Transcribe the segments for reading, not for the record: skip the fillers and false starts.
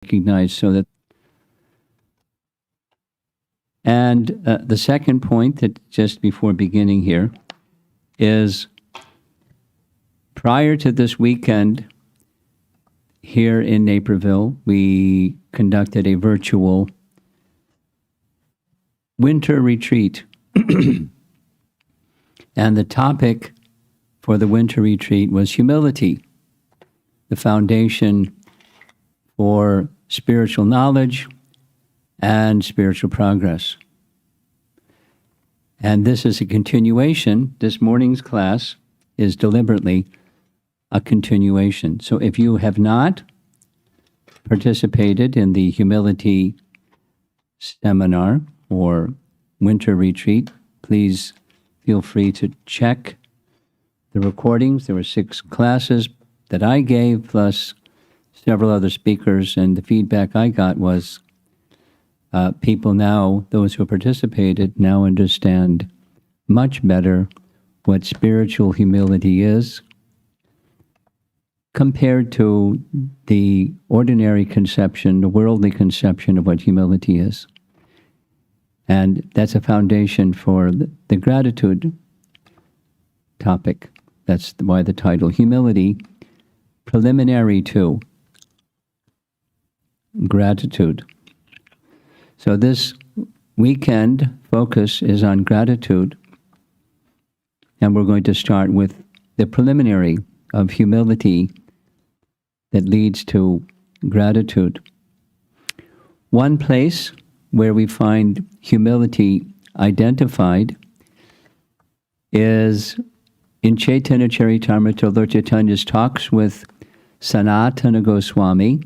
recognized so that. And the second point that just before beginning here is prior to this weekend here in Naperville, we conducted a virtual winter retreat. And the topic for the winter retreat was humility, the foundation for spiritual knowledge and spiritual progress. And this is a continuation. This morning's class is deliberately a continuation. So if you have not participated in the humility seminar or winter retreat, please feel free to check the recordings. There were 6 classes that I gave, plus several other speakers, and the feedback I got was people now, those who participated, now understand much better what spiritual humility is compared to the ordinary conception, the worldly conception of what humility is. And that's a foundation for the gratitude topic. That's why the title, Humility, Preliminary to Gratitude. So this weekend focus is on gratitude, and we're going to start with the preliminary of humility that leads to gratitude. One place where we find humility identified is in Chaitanya Charitamrita. Lord Chaitanya's talks with Sanatana Goswami,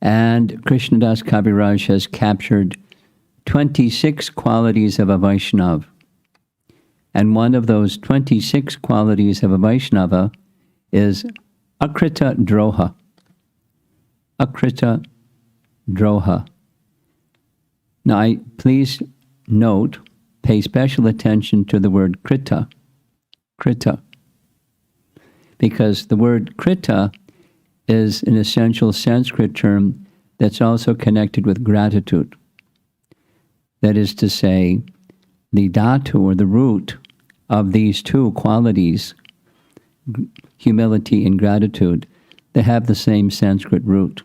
and Krishnadas Kaviraj has captured 26 qualities of a Vaishnava. And one of those 26 qualities of a Vaishnava is akritadroha. Akritadroha. Now, please note, pay special attention to the word krita. Krita. Because the word krita is an essential Sanskrit term that's also connected with gratitude. That is to say, the dhatu, or the root of these two qualities, humility and gratitude, they have the same Sanskrit root,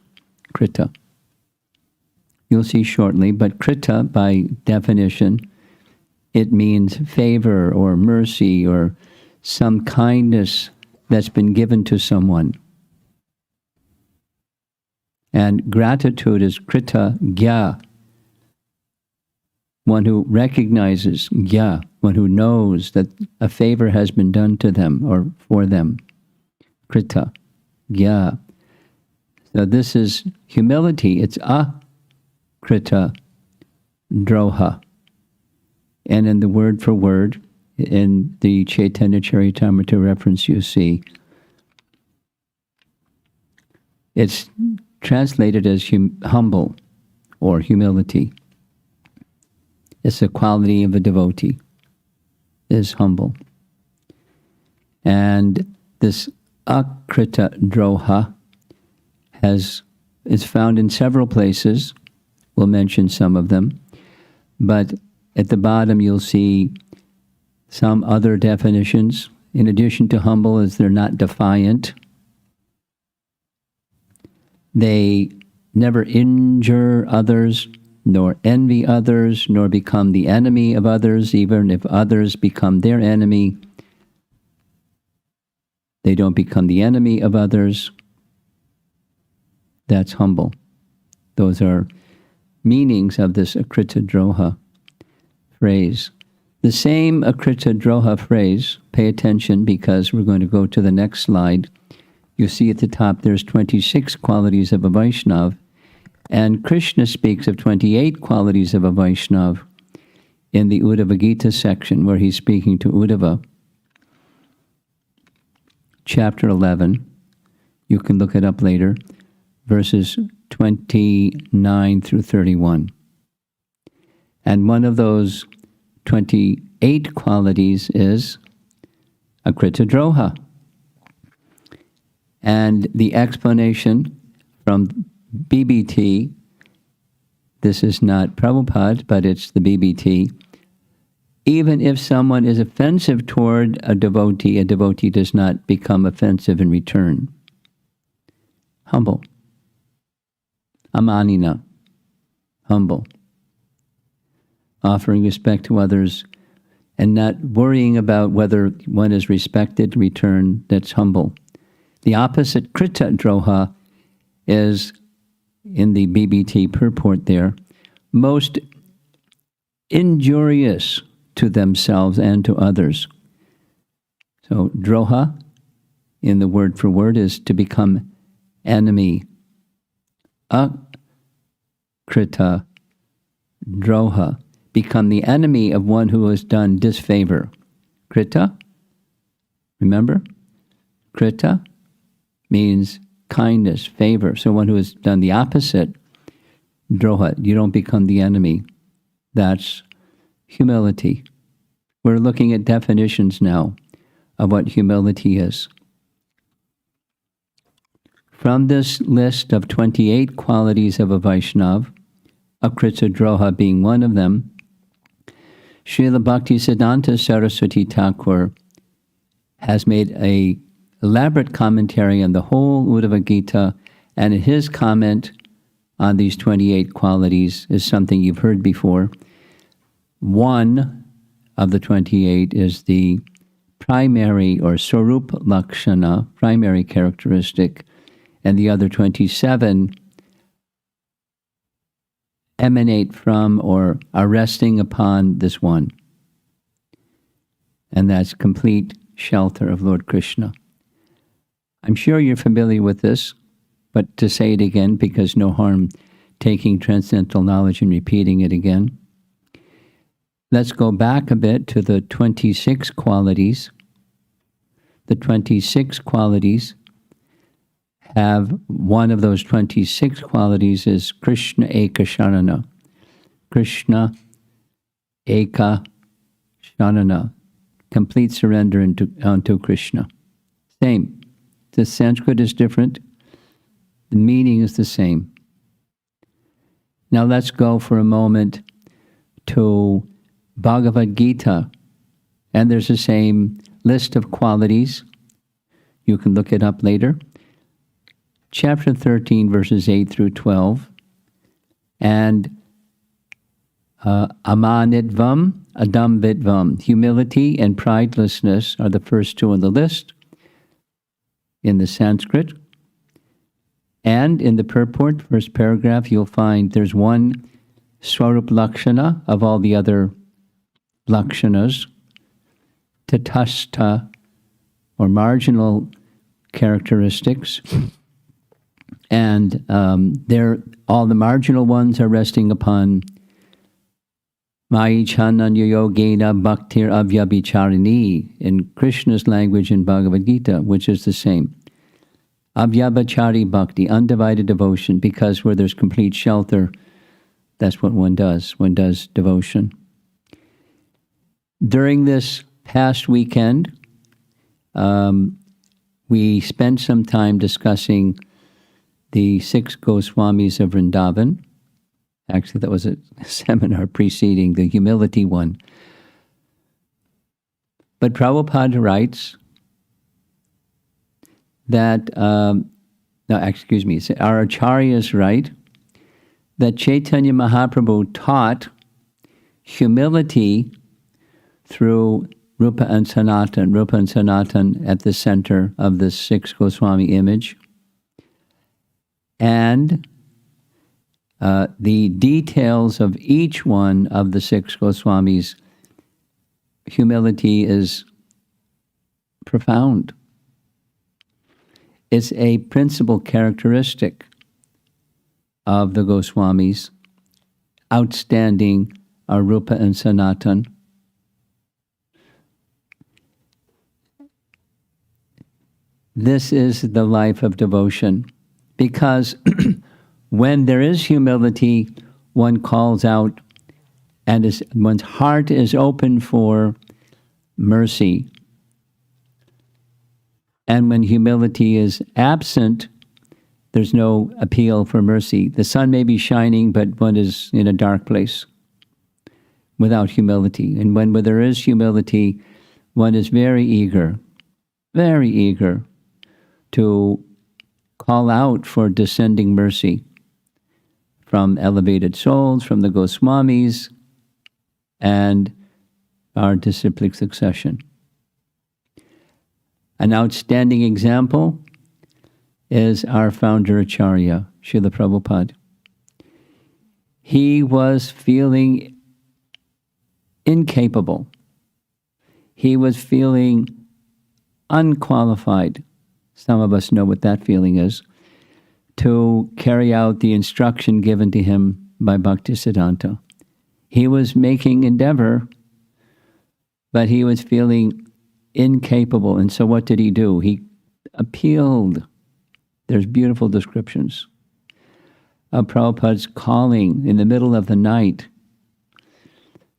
krita. You'll see shortly, but krita, by definition, it means favor or mercy or some kindness that's been given to someone. And gratitude is krita gya, one who recognizes, gya, one who knows that a favor has been done to them or for them. Krita gya. So this is humility. It's akrita droha. And in the word for word, in the Chaitanya Charitamrita reference you see, it's translated as humble or humility. It's a quality of a devotee, is humble. And this akritadroha is found in several places. We'll mention some of them. But at the bottom you'll see some other definitions. In addition to humble, is they're not defiant. They never injure others, nor envy others, nor become the enemy of others. Even if others become their enemy, they don't become the enemy of others. That's humble. Those are meanings of this akritadroha phrase. The same akritadroha phrase, pay attention because we're going to go to the next slide. You see at the top there's 26 qualities of a Vaishnava, and Krishna speaks of 28 qualities of a Vaishnava in the Uddhava Gita section where he's speaking to Uddhava. Chapter 11, you can look it up later, verses 29 through 31. And one of those 28 qualities is akritadroha. And the explanation from BBT. This is not Prabhupada, but it's the BBT. Even if someone is offensive toward a devotee does not become offensive in return. Humble. Amanina. Humble. Offering respect to others and not worrying about whether one is respected in return, that's humble. The opposite, akritadroha, is in the BBT purport there, most injurious to themselves and to others. So droha, in the word for word, is to become enemy. Akrita droha, become the enemy of one who has done disfavor. Krita, remember? Krita means kindness, favor. So one who has done the opposite, droha, you don't become the enemy. That's humility. We're looking at definitions now of what humility is. From this list of 28 qualities of a Vaishnava, akritadroha being one of them, Srila Bhaktisiddhanta Saraswati Thakur has made an elaborate commentary on the whole Uddhava Gita, and his comment on these 28 qualities is something you've heard before. One of the 28 is the primary or Swarup Lakshana, primary characteristic, and the other 27 emanate from or are resting upon this one. And that's complete shelter of Lord Krishna. I'm sure you're familiar with this, but to say it again, because no harm taking transcendental knowledge and repeating it again. Let's go back a bit to the 26 qualities. The 26 qualities have one of those 26 qualities is Krishna Eka Sharana. Krishna Eka Sharana. Complete surrender unto Krishna. Same. The Sanskrit is different. The meaning is the same. Now let's go for a moment to Bhagavad Gita. And there's the same list of qualities. You can look it up later. Chapter 13, verses 8 through 12. And amanidvam, adambitvam, humility and pridelessness are the first two on the list in the Sanskrit. And in the purport, first paragraph, you'll find there's one Swarup Lakshana of all the other Lakshanas, tatastha, or marginal characteristics. And all the marginal ones are resting upon Mai Chananya Yogena Bhaktir Avyabhicharini in Krishna's language in Bhagavad Gita, which is the same. Avyabhichari Bhakti, undivided devotion, because where there's complete shelter, that's what one does. One does devotion. During this past weekend, we spent some time discussing the 6 Goswamis of Vrindavan. Actually, that was a seminar preceding the humility one. But Prabhupada writes that, our acharyas write that Chaitanya Mahaprabhu taught humility through Rupa and Sanatan at the center of the 6 Goswami image. And the details of each one of the 6 Goswamis' humility is profound. It's a principal characteristic of the Goswamis. Outstanding are Rupa and Sanatan. This is the life of devotion, because when there is humility, one calls out, and one's heart is open for mercy. And when humility is absent, There's no appeal for mercy. The sun may be shining, but one is in a dark place without humility. And when there is humility, one is very eager to call out for descending mercy from elevated souls, from the Goswamis, and our disciplic succession. An outstanding example is our founder Acharya, Srila Prabhupada. He was feeling incapable. He was feeling unqualified. Some of us know what that feeling is, to carry out the instruction given to him by Bhaktisiddhanta. He was making endeavor, but he was feeling incapable. And so what did he do? He appealed. There's beautiful descriptions of Prabhupada's calling in the middle of the night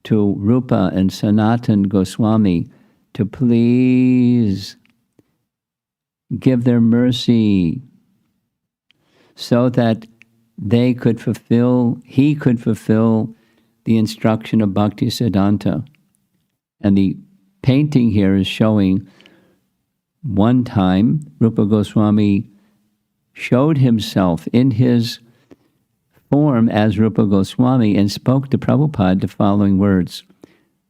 to Rupa and Sanatan Goswami to please give their mercy so that he could fulfill the instruction of Bhaktisiddhanta. And the painting here is showing one time Rupa Goswami showed himself in his form as Rupa Goswami and spoke to Prabhupada the following words: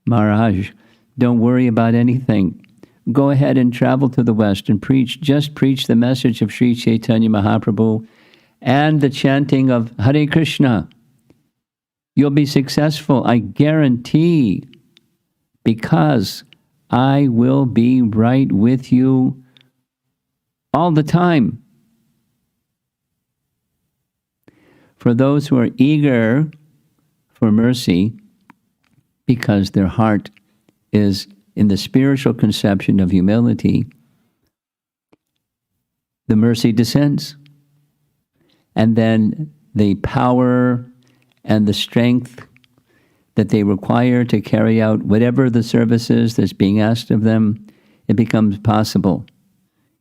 Maharaj, don't worry about anything. Go ahead and travel to the West and just preach the message of Sri Chaitanya Mahaprabhu and the chanting of Hare Krishna. You'll be successful, I guarantee, because I will be right with you all the time. For those who are eager for mercy, because their heart is in the spiritual conception of humility, the mercy descends. And then the power and the strength that they require to carry out whatever the service is that's being asked of them, it becomes possible.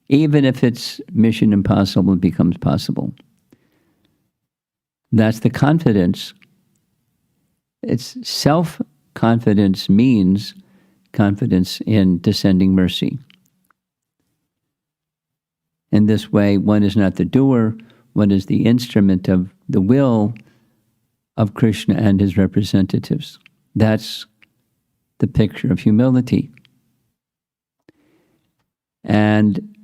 Even if it's mission impossible, it becomes possible. That's the confidence. It's self-confidence means confidence in descending mercy. In this way, one is not the doer, one is the instrument of the will of Krishna and his representatives. That's the picture of humility. And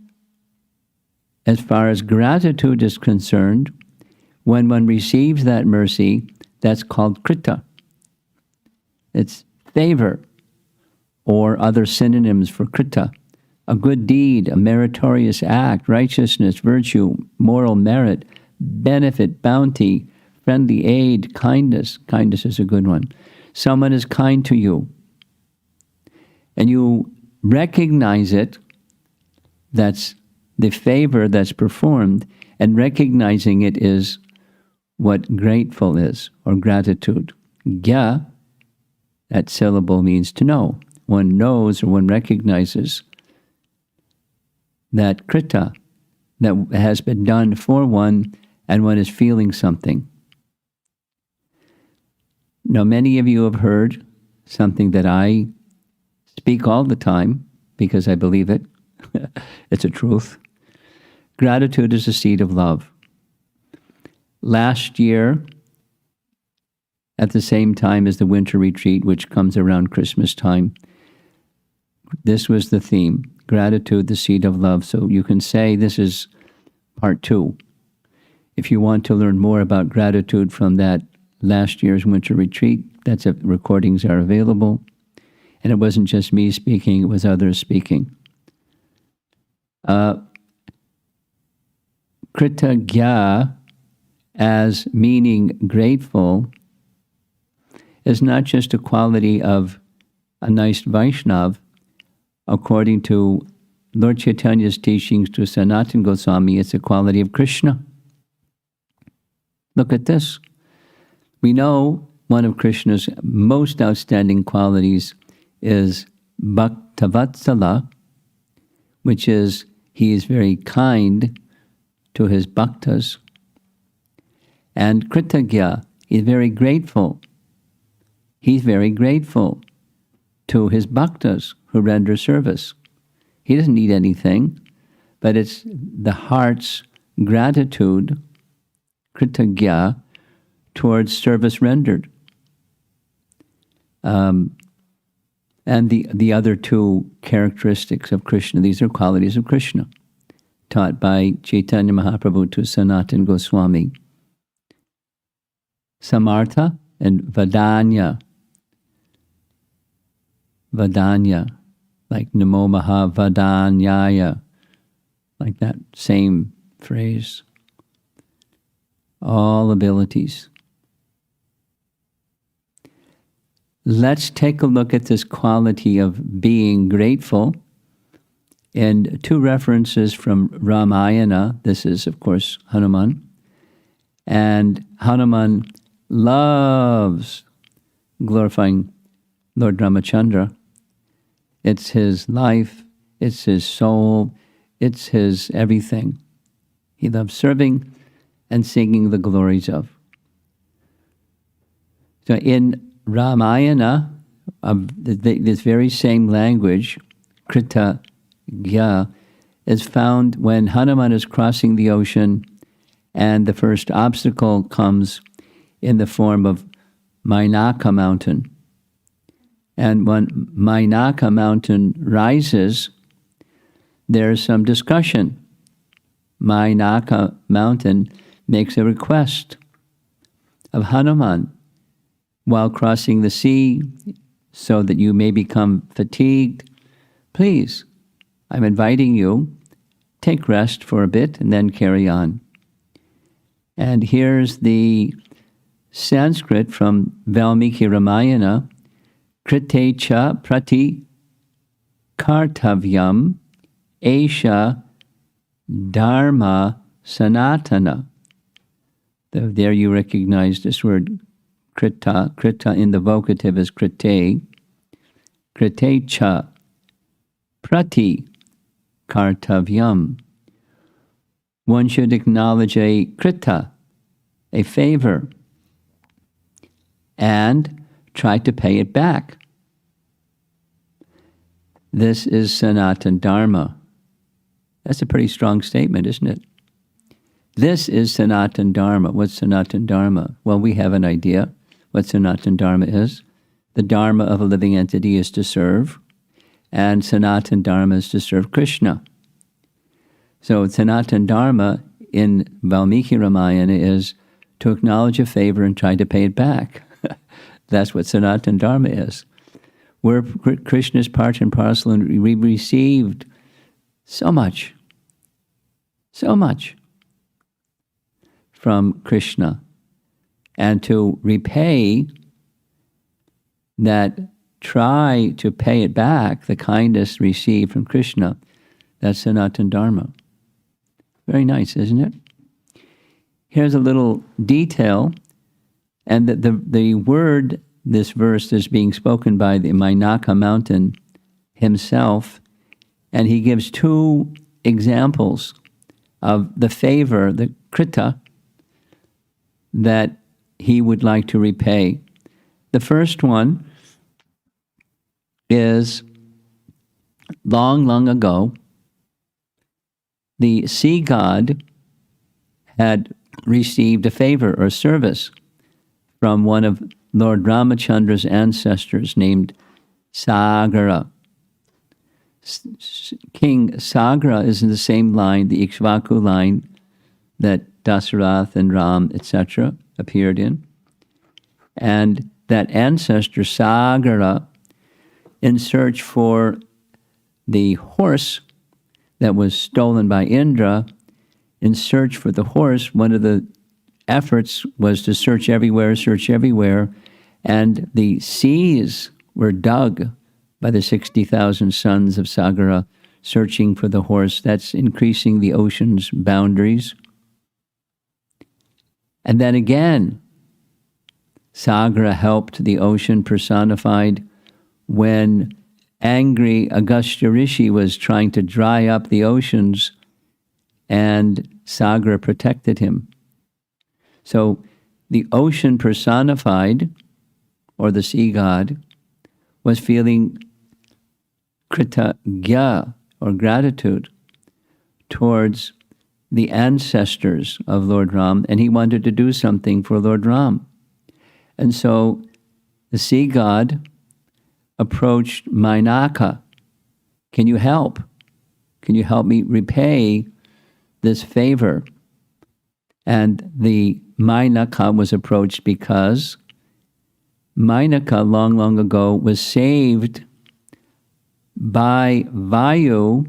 as far as gratitude is concerned, when one receives that mercy, that's called krita. It's favor, or other synonyms for krita. A good deed, a meritorious act, righteousness, virtue, moral merit, benefit, bounty, friendly aid, kindness. Kindness is a good one. Someone is kind to you, and you recognize it. That's the favor that's performed, and recognizing it is what grateful is, or gratitude. Gya, that syllable means to know. One knows, or one recognizes that krita that has been done for one, and one is feeling something. Now, many of you have heard something that I speak all the time because I believe it. It's a truth. Gratitude is a seed of love. Last year, at the same time as the winter retreat, which comes around Christmas time, this was the theme: gratitude, the seed of love. So you can say this is part 2. If you want to learn more about gratitude from that last year's winter retreat, recordings are available. And it wasn't just me speaking, it was others speaking. Kritagya, as meaning grateful, is not just a quality of a nice Vaishnav. According to Lord Chaitanya's teachings to Sanatana Goswami, it's a quality of Krishna. Look at this. We know one of Krishna's most outstanding qualities is Bhaktavatsala, which is he is very kind to his bhaktas. And kritagya, he's very grateful. He's very grateful to his bhaktas who render service. He doesn't need anything, but it's the heart's gratitude, kritagya, towards service rendered. And the other two characteristics of Krishna, these are qualities of Krishna, taught by Chaitanya Mahaprabhu to Sanatana Goswami. Samartha and Vadanya. Vadanya, like Namo Maha Vadanyaya, like that same phrase. All abilities. Let's take a look at this quality of being grateful in two references from Ramayana. This is, of course, Hanuman. And Hanuman loves glorifying Lord Ramachandra. It's his life, it's his soul, it's his everything. He loves serving and singing the glories of. So in Ramayana, this very same language, kritagya, is found when Hanuman is crossing the ocean and the first obstacle comes in the form of Mainaka mountain. And when Mainaka mountain rises, there's some discussion. Mainaka mountain makes a request of Hanuman while crossing the sea so that you may become fatigued. Please, I'm inviting you, take rest for a bit and then carry on. And here's the Sanskrit from Valmiki Ramayana, krite cha prati kartavyam esha dharma sanatana. There you recognize this word krita. Krita in the vocative is krite. Krite cha prati kartavyam. One should acknowledge a krita, a favor, and try to pay it back. This is Sanatana Dharma. That's a pretty strong statement, isn't it? This is Sanatana Dharma. What's Sanatana Dharma? Well, we have an idea what Sanatana Dharma is. The Dharma of a living entity is to serve, and Sanatana Dharma is to serve Krishna. So Sanatana Dharma in Valmiki Ramayana is to acknowledge a favor and try to pay it back. That's what Sanatana Dharma is. We're Krishna's part and parcel, and we received so much from Krishna. And to repay that, try to pay it back, the kindness received from Krishna, that's Sanatana Dharma. Very nice, isn't it? Here's a little detail. And the word, this verse, is being spoken by the Mainaka mountain himself, and he gives two examples of the favor, the krita, that he would like to repay. The first one is long, long ago, the sea god had received a favor or service from one of Lord Ramachandra's ancestors named Sagara. King Sagara is in the same line, the Ikshvaku line, that Dasarath and Ram, etc., appeared in. And that ancestor, Sagara, in search for the horse that was stolen by Indra, in search for the horse, one of the efforts was to search everywhere, and the seas were dug by the 60,000 sons of Sagara searching for the horse. That's increasing the ocean's boundaries. And then again, Sagara helped the ocean personified when angry Agastya Rishi was trying to dry up the oceans and Sagar protected him. So the ocean personified, or the sea god, was feeling kritagya, or gratitude, towards the ancestors of Lord Ram, and he wanted to do something for Lord Ram. And so the sea god approached Mainaka. Can you help? Can you help me repay this favor? And the Mainaka was approached because Mainaka, long, long ago, was saved by Vayu,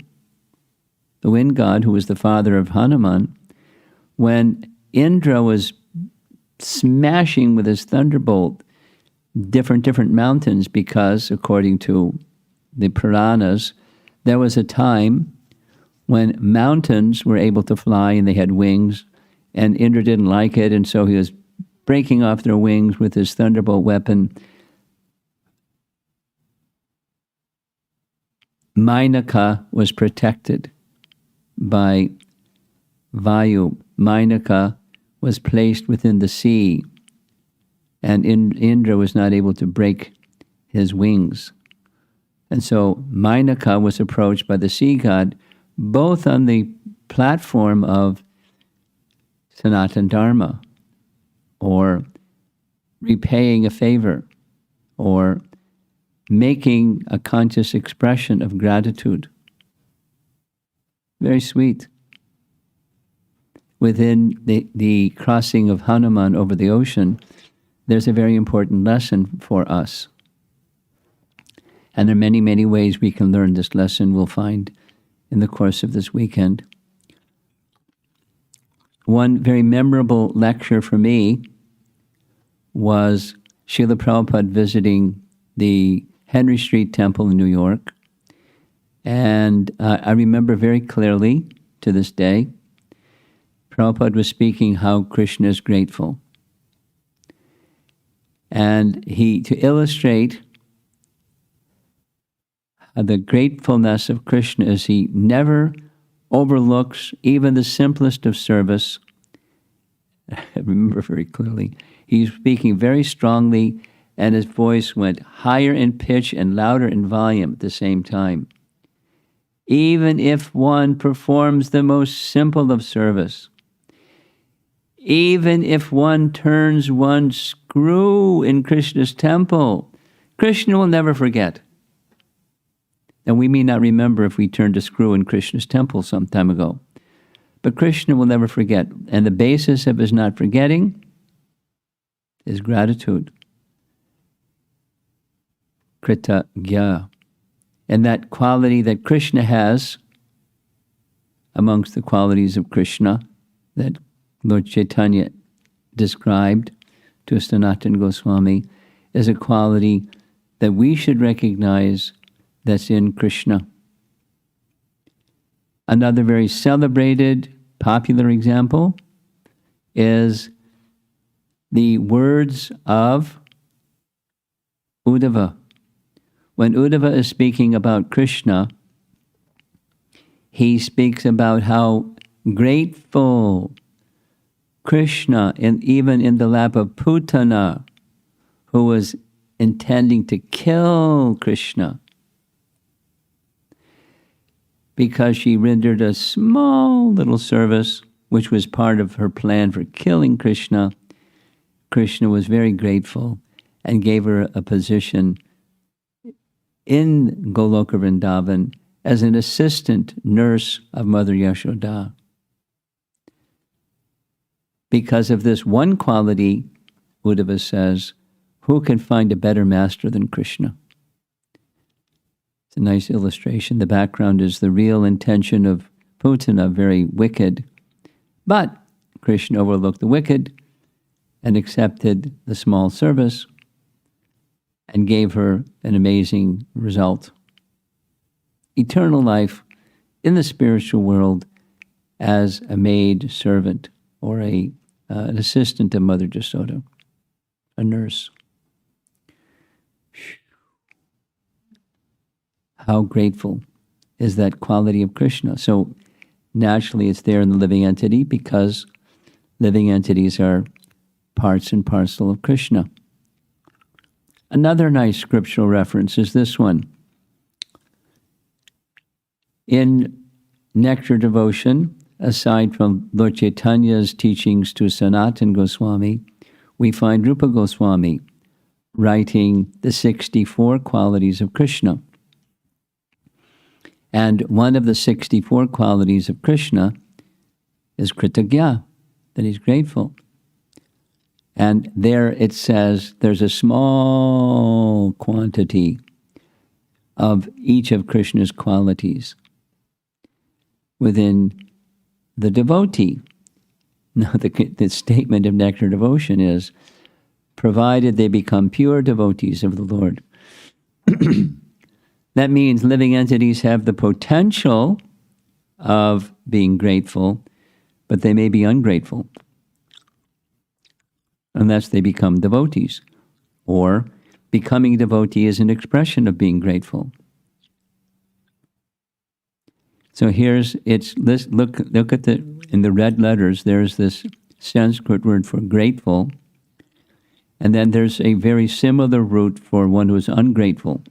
the wind god, who was the father of Hanuman, when Indra was smashing with his thunderbolt different mountains, because, according to the Puranas, there was a time when mountains were able to fly and they had wings, and Indra didn't like it, and so he was breaking off their wings with his thunderbolt weapon. Mainaka was protected by Vayu. Mainaka was placed within the sea, and Indra was not able to break his wings. And so Mainaka was approached by the sea god, both on the platform of Sanatana Dharma, or repaying a favor, or making a conscious expression of gratitude. Very sweet. Within the crossing of Hanuman over the ocean, there's a very important lesson for us. And there are many, many ways we can learn this lesson, we'll find in the course of this weekend. One very memorable lecture for me was Srila Prabhupada visiting the Henry Street Temple in New York. And I remember very clearly to this day, Prabhupada was speaking how Krishna is grateful. And to illustrate the gratefulness of Krishna, is he never overlooks even the simplest of service. I remember very clearly, he's speaking very strongly, and his voice went higher in pitch and louder in volume at the same time. Even if one performs the most simple of service, even if one turns one screw in Krishna's temple, Krishna will never forget. And we may not remember if we turned a screw in Krishna's temple some time ago, but Krishna will never forget. And the basis of his not forgetting is gratitude. Kritagya. And that quality that Krishna has, amongst the qualities of Krishna that Lord Chaitanya described to Sanatana Goswami, is a quality that we should recognize that's in Krishna. Another very celebrated, popular example is the words of Uddhava. When Uddhava is speaking about Krishna, he speaks about how grateful Krishna, even in the lap of Putana, who was intending to kill Krishna, because she rendered a small little service, which was part of her plan for killing Krishna. Krishna was very grateful and gave her a position in Goloka Vrindavan as an assistant nurse of Mother Yashoda. Because of this one quality, Uddhava says, who can find a better master than Krishna? It's a nice illustration. The background is the real intention of Putana, very wicked. But Krishna overlooked the wicked and accepted the small service and gave her an amazing result. Eternal life in the spiritual world as a maid servant, or an assistant to Mother Jasoda, a nurse. How grateful is that quality of Krishna? So naturally it's there in the living entity because living entities are parts and parcel of Krishna. Another nice scriptural reference is this one. In Nectar Devotion, aside from Lord Chaitanya's teachings to Sanatana Goswami, we find Rupa Goswami writing the 64 qualities of Krishna. And one of the 64 qualities of Krishna is kritagya, that he's grateful. And there it says there's a small quantity of each of Krishna's qualities within the devotee. Now, the statement of Nectar Devotion is, provided they become pure devotees of the Lord. That means living entities have the potential of being grateful, but they may be ungrateful unless they become devotees. Or becoming a devotee is an expression of being grateful. So look at in the red letters, there's this Sanskrit word for grateful, and then there's a very similar root for one who is ungrateful.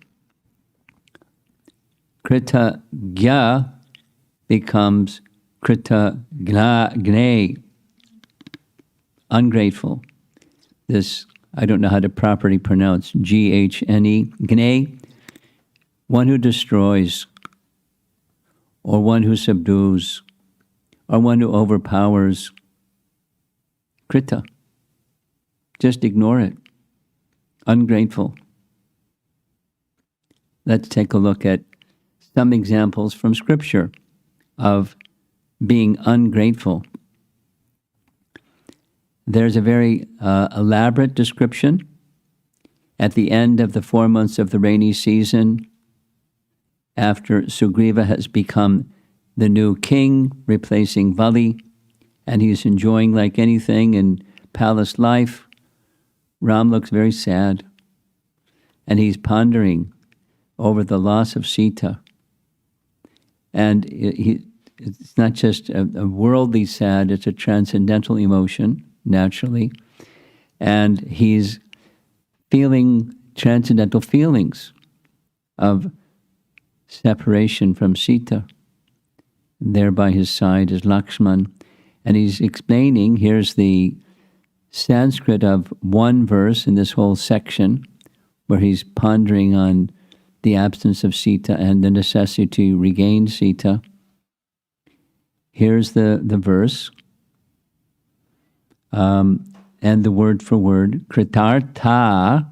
Kritagya becomes kritagne, ungrateful. This, I don't know how to properly pronounce, G-H-N-E, gne, one who destroys, or one who subdues, or one who overpowers. Krita. Just ignore it. Ungrateful. Let's take a look at some examples from Scripture of being ungrateful. There's a very elaborate description at the end of the 4 months of the rainy season, after Sugriva has become the new king, replacing Vali, and he's enjoying like anything in palace life. Ram looks very sad, and he's pondering over the loss of Sita. And it's not just a worldly sad, it's a transcendental emotion, naturally. And he's feeling transcendental feelings of separation from Sita. There by his side is Lakshman. And he's explaining, here's the Sanskrit of one verse in this whole section, where he's pondering on the absence of Sita and the necessity to regain Sita. Here's the verse, and the word for word, kritartha.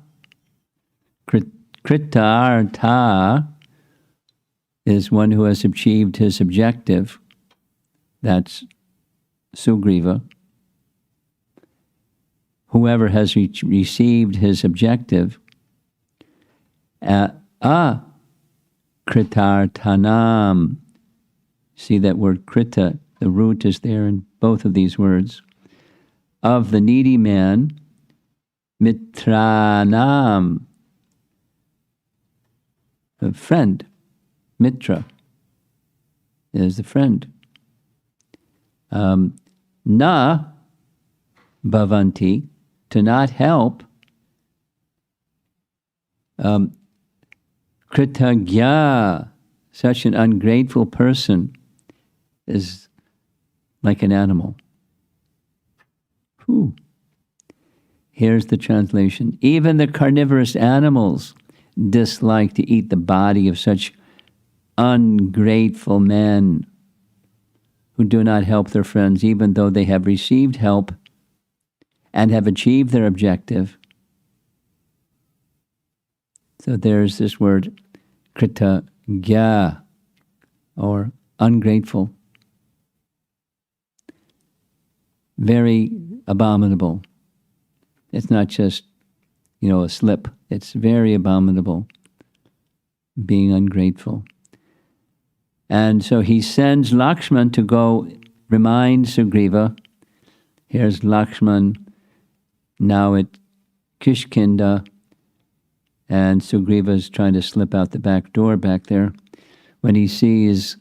Kritartha is one who has achieved his objective. That's Sugriva. Whoever has received his objective, kritartanam. See that word krita, the root is there in both of these words. Of the needy man, mitranam, a friend. Mitra is the friend. Na bhavanti, to not help. Kritagya, such an ungrateful person is like an animal. Whew. Here's the translation. Even the carnivorous animals dislike to eat the body of such ungrateful men who do not help their friends, even though they have received help and have achieved their objective. So there's this word, kritagya, or ungrateful. Very abominable. It's not just, a slip. It's very abominable, being ungrateful. And so he sends Lakshman to go remind Sugriva. Here's Lakshman now at Kishkinda, and Sugriva's trying to slip out the back door back there. When he sees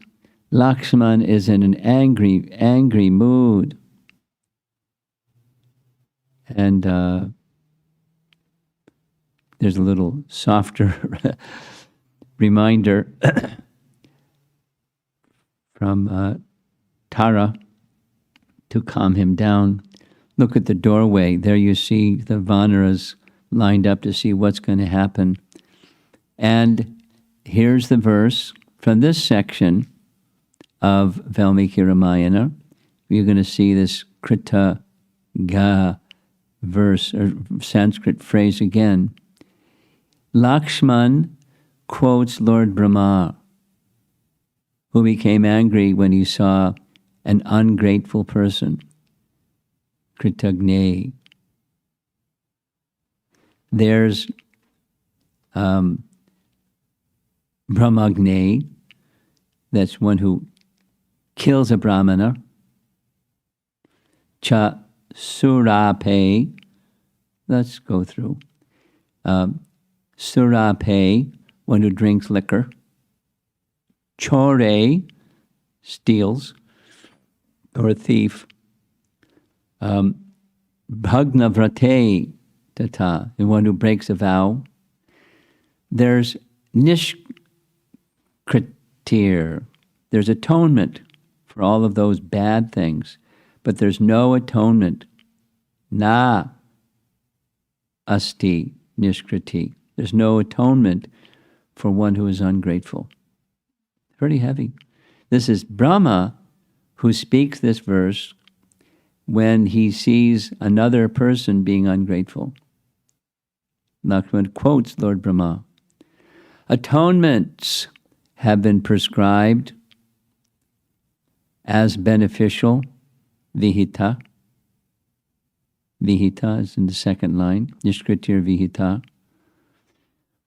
Lakshman is in an angry mood. And there's a little softer reminder from Tara to calm him down. Look at the doorway. There you see the Vanaras lined up to see what's going to happen. And here's the verse from this section of Valmiki Ramayana. You're going to see this krita ga verse or Sanskrit phrase again. Lakshman quotes Lord Brahma, who became angry when he saw an ungrateful person. Kritagne. There's Brahmagne, that's one who kills a brahmana. Cha surape, let's go through. Surape, one who drinks liquor. Chore, steals, or a thief. Bhagnavrate tata, the one who breaks a vow. There's nishkritir, there's atonement for all of those bad things, but there's no atonement. Na asti nishkriti. There's no atonement for one who is ungrateful. Pretty heavy. This is Brahma who speaks this verse when he sees another person being ungrateful. Lakshman quotes Lord Brahma. Atonements have been prescribed as beneficial, vihita. Vihita is in the second line, nishkritir vihita.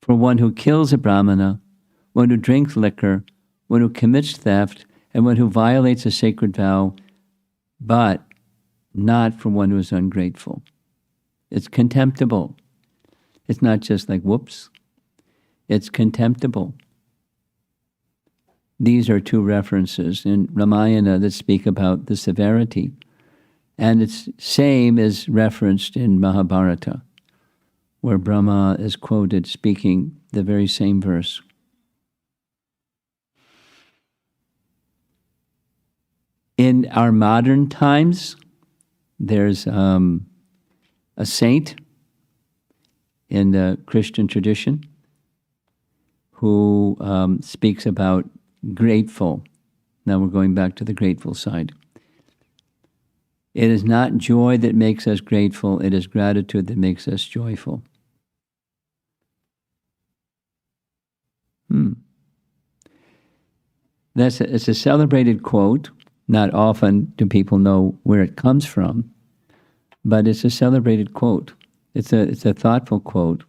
For one who kills a brahmana, one who drinks liquor, one who commits theft, and one who violates a sacred vow, but not for one who is ungrateful. It's contemptible. It's not just like, whoops. It's contemptible. These are two references in Ramayana that speak about the severity. And it's same is referenced in Mahabharata, where Brahma is quoted speaking the very same verse. In our modern times, there's a saint in the Christian tradition who speaks about grateful. Now we're going back to the grateful side. It is not joy that makes us grateful, it is gratitude that makes us joyful. It's a celebrated quote. Not often do people know where it comes from, but it's a celebrated quote. It's a thoughtful quote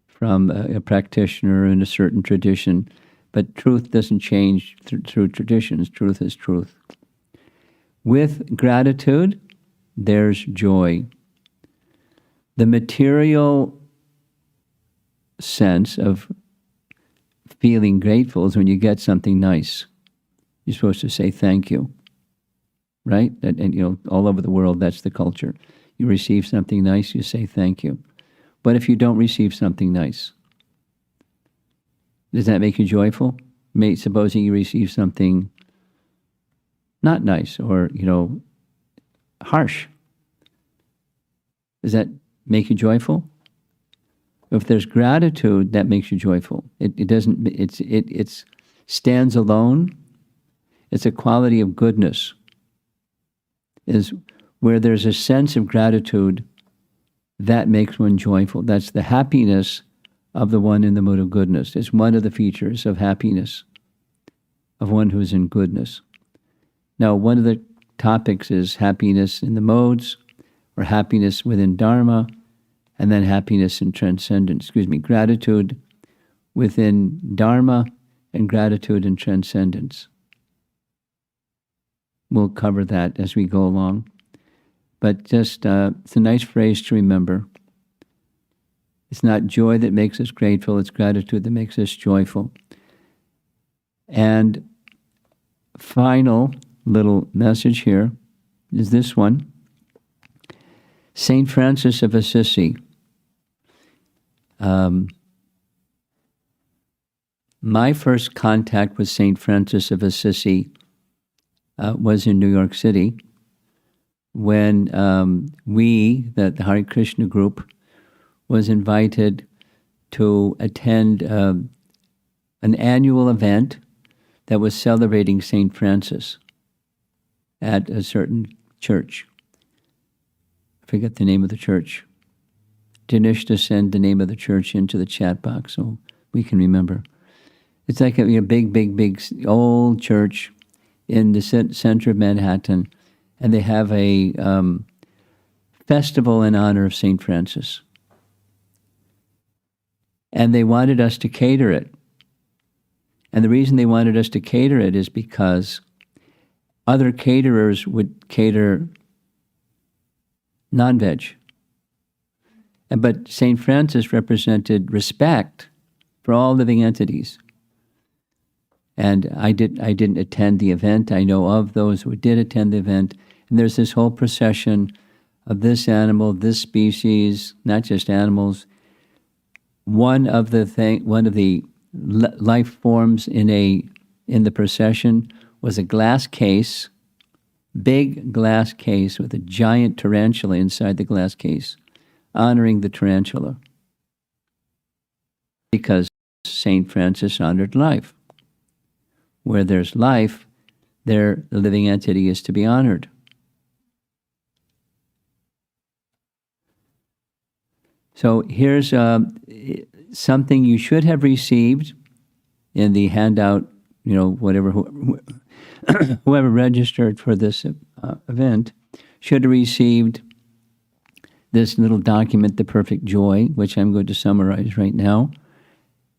from a practitioner in a certain tradition, but truth doesn't change through traditions. Truth is truth. With gratitude, there's joy. The material sense of feeling grateful is when you get something nice. You're supposed to say thank you, right? And all over the world, that's the culture. You receive something nice, you say thank you. But if you don't receive something nice, does that make you joyful? Supposing you receive something not nice or, harsh. Does that make you joyful? If there's gratitude, that makes you joyful. It stands alone. It's a quality of goodness. Is where there's a sense of gratitude, that makes one joyful. That's the happiness of the one in the mood of goodness. It's one of the features of happiness, of one who is in goodness. Now, one of the topics is happiness in the modes, or happiness within Dharma, and then happiness in transcendence. Gratitude within Dharma and gratitude in transcendence. We'll cover that as we go along. But just, it's a nice phrase to remember. It's not joy that makes us grateful, it's gratitude that makes us joyful. And final little message here is this one. Saint Francis of Assisi. My first contact with Saint Francis of Assisi was in New York City when the Hare Krishna group, was invited to attend an annual event that was celebrating Saint Francis at a certain church. I forget the name of the church. Dinesh to send the name of the church into the chat box so we can remember. It's like a big old church in the center of Manhattan, and they have a festival in honor of St. Francis. And they wanted us to cater it. And the reason they wanted us to cater it is because other caterers would cater non-veg. But St. Francis represented respect for all living entities. And I didn't attend the event. I know of those who did attend the event. And there's this whole procession of this animal, this species, not just animals. One of the life forms in the procession was a glass case, big glass case with a giant tarantula inside the glass case, honoring the tarantula. Because St. Francis honored life. Where there's life, there the living entity is to be honored. So here's something you should have received in the handout, whoever registered for this event should have received this little document, The Perfect Joy, which I'm going to summarize right now.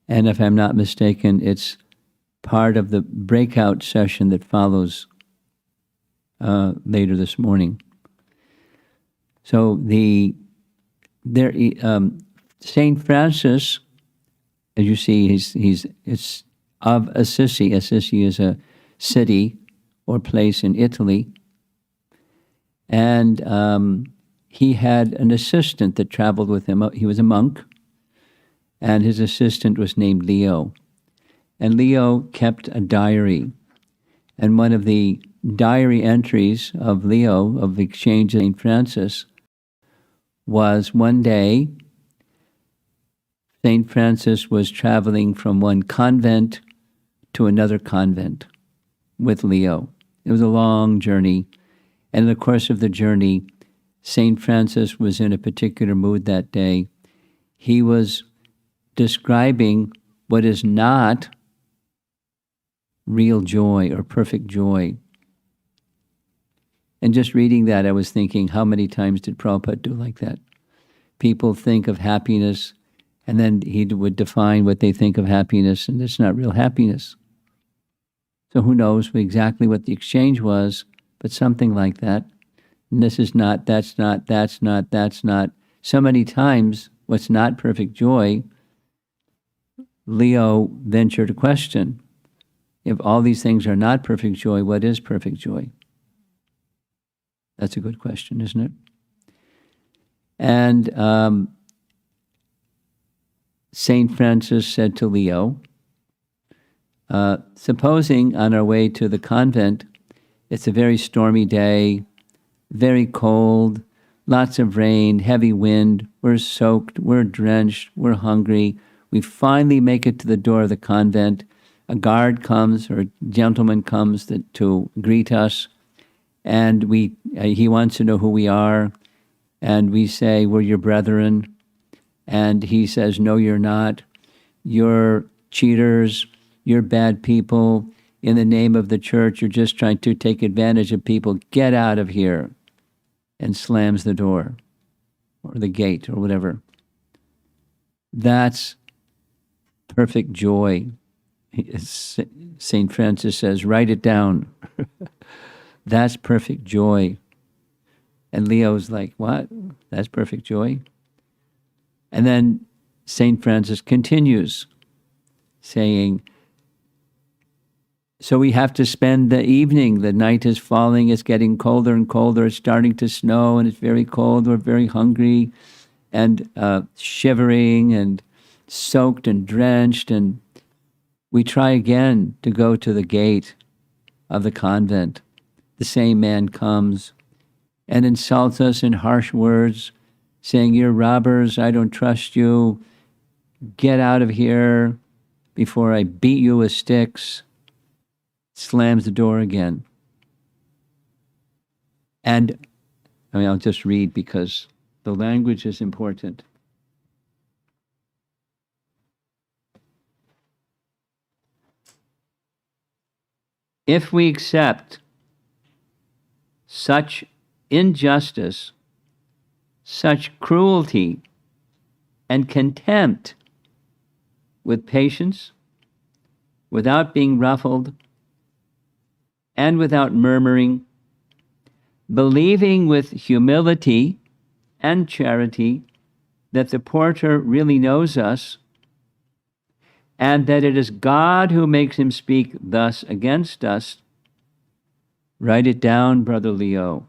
And if I'm not mistaken, it's part of the breakout session that follows later this morning. So Saint Francis, as you see, it's of Assisi. Assisi is a city or place in Italy, and he had an assistant that traveled with him. He was a monk, and his assistant was named Leo. And Leo kept a diary. And one of the diary entries of Leo, of the exchange of St. Francis, was one day, St. Francis was traveling from one convent to another convent with Leo. It was a long journey. And in the course of the journey, St. Francis was in a particular mood that day. He was describing what is not real joy or perfect joy. And just reading that, I was thinking, how many times did Prabhupada do like that? People think of happiness, and then he would define what they think of happiness, and it's not real happiness. So who knows exactly what the exchange was, but something like that. And this is not, that's not, that's not, that's not. So many times, what's not perfect joy, Leo ventured a question. If all these things are not perfect joy, what is perfect joy? That's a good question, isn't it? And St. Francis said to Leo, supposing on our way to the convent, it's a very stormy day, very cold, lots of rain, heavy wind, we're soaked, we're drenched, we're hungry, we finally make it to the door of the convent, a guard comes or a gentleman comes to greet us, and he wants to know who we are, and we say, we're your brethren, and he says, no, you're not. You're cheaters, you're bad people. In the name of the church, you're just trying to take advantage of people. Get out of here, and slams the door or the gate or whatever. That's perfect joy. St. Francis says, write it down. That's perfect joy. And Leo's like, what? That's perfect joy? And then St. Francis continues saying, So we have to spend the evening. The night is falling. It's getting colder and colder. It's starting to snow, and it's very cold. We're very hungry and shivering and soaked and drenched. And we try again to go to the gate of the convent. The same man comes and insults us in harsh words, saying, "You're robbers. I don't trust you. Get out of here before I beat you with sticks." Slams the door again. And I'll just read because the language is important. If we accept such injustice, such cruelty, and contempt with patience, without being ruffled, and without murmuring, believing with humility and charity that the porter really knows us, and that it is God who makes him speak thus against us, write it down, Brother Leo.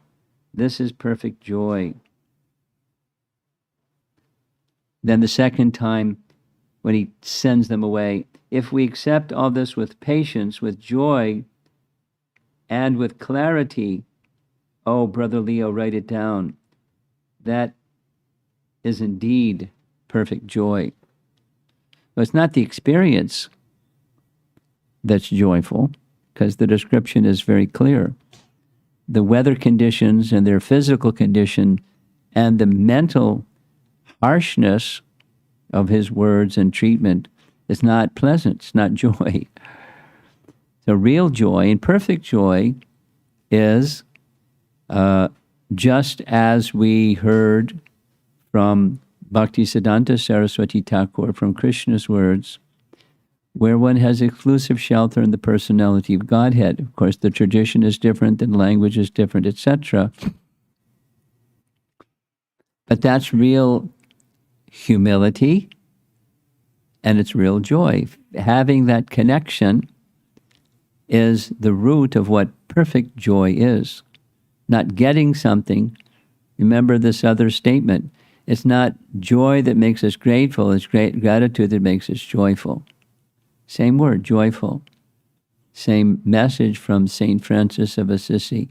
This is perfect joy. Then the second time, when he sends them away, if we accept all this with patience, with joy, and with clarity, oh, Brother Leo, write it down. That is indeed perfect joy. But it's not the experience that's joyful, because the description is very clear. The weather conditions and their physical condition and the mental harshness of his words and treatment is not pleasant. It's not joy. So real joy and perfect joy is just as we heard from Bhaktisiddhanta Saraswati Thakur, from Krishna's words, where one has exclusive shelter in the personality of Godhead. Of course, the tradition is different, and language is different, etc. But that's real humility, and it's real joy. Having that connection is the root of what perfect joy is. Not getting something. Remember this other statement. It's not joy that makes us grateful, it's gratitude that makes us joyful. Same word, joyful. Same message from St. Francis of Assisi.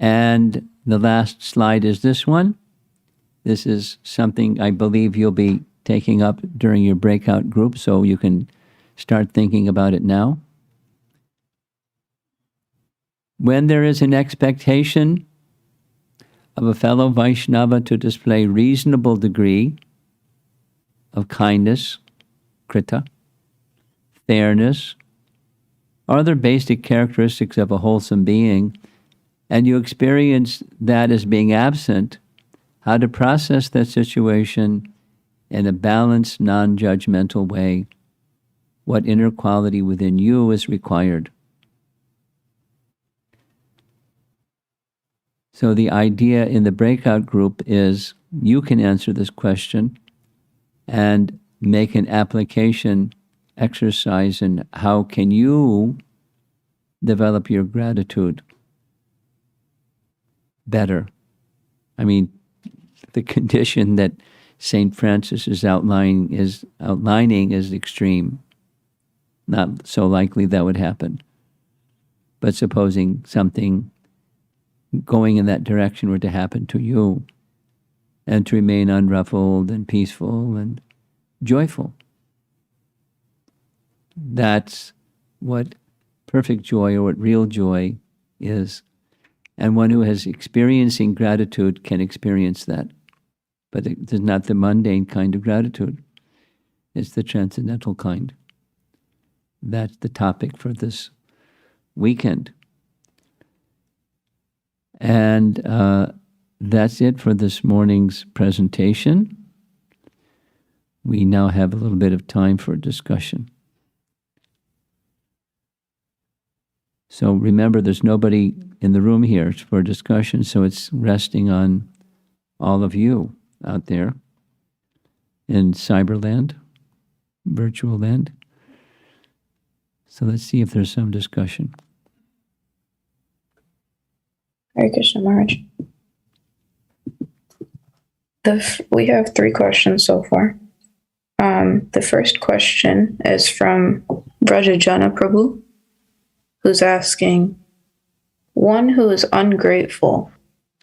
And the last slide is this one. This is something I believe you'll be taking up during your breakout group, so you can start thinking about it now. When there is an expectation of a fellow Vaishnava to display reasonable degree of kindness, krita, fairness, or other basic characteristics of a wholesome being, and you experience that as being absent, how to process that situation in a balanced, non-judgmental way, what inner quality within you is required. So the idea in the breakout group is you can answer this question and make an application exercise in how can you develop your gratitude better. I mean, the condition that St. Francis is outlining is extreme. Not so likely that would happen. But supposing something going in that direction were to happen to you, and to remain unruffled and peaceful and joyful. That's what perfect joy, or what real joy is. And one who is experiencing gratitude can experience that. But it's not the mundane kind of gratitude. It's the transcendental kind. That's the topic for this weekend. And that's it for this morning's presentation. We now have a little bit of time for discussion. So remember, there's nobody in the room here for discussion, so it's resting on all of you out there in cyberland, virtual land. So let's see if there's some discussion. Hare Krishna Maharaj. We have 3 questions so far. The first question is from Brajajana Prabhu, who's asking, one who is ungrateful,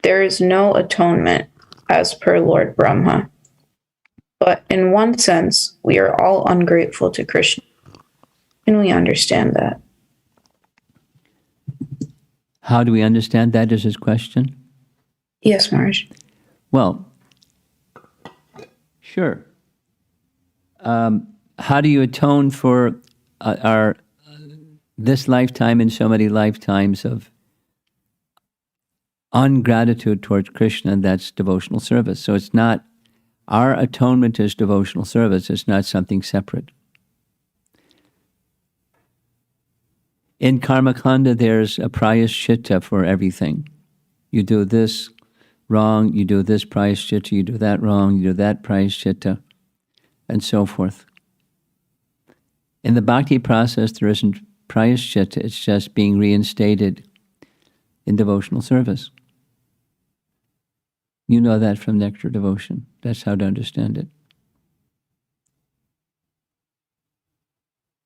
there is no atonement as per Lord Brahma. But in one sense, we are all ungrateful to Krishna. Can we understand that? How do we understand that is his question? Yes, Maharaj. Well, sure. How do you atone for our this lifetime and so many lifetimes of ungratitude towards Krishna? And that's devotional service. So it's not, our atonement is devotional service. It's not something separate. In Karma Kanda, there's a prayaschitta for everything. You do this wrong, you do this prayaschitta, you do that wrong, you do that prayaschitta, and so forth. In the bhakti process, there isn't prayaschitta, it's just being reinstated in devotional service. You know that from Nectar Devotion. That's how to understand it.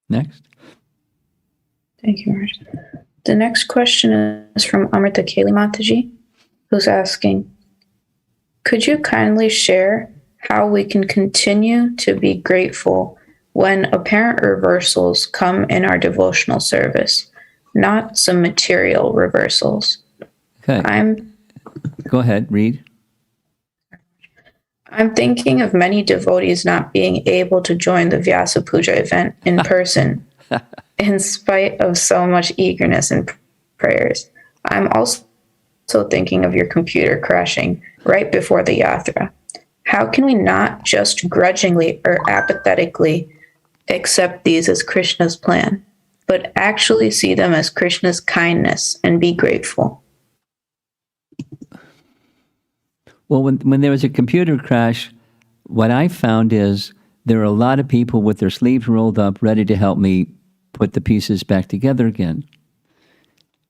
Next. Thank you, Maharaj. The next question is from Amrita Keli Mataji, who's asking, could you kindly share how we can continue to be grateful when apparent reversals come in our devotional service, not some material reversals? Okay. Go ahead, read. I'm thinking of many devotees not being able to join the Vyasa Puja event in person, in spite of so much eagerness and prayers. I'm also thinking of your computer crashing right before the yatra. How can we not just grudgingly or apathetically accept these as Krishna's plan, but actually see them as Krishna's kindness and be grateful? Well, when there was a computer crash, what I found is there are a lot of people with their sleeves rolled up, ready to help me put the pieces back together again.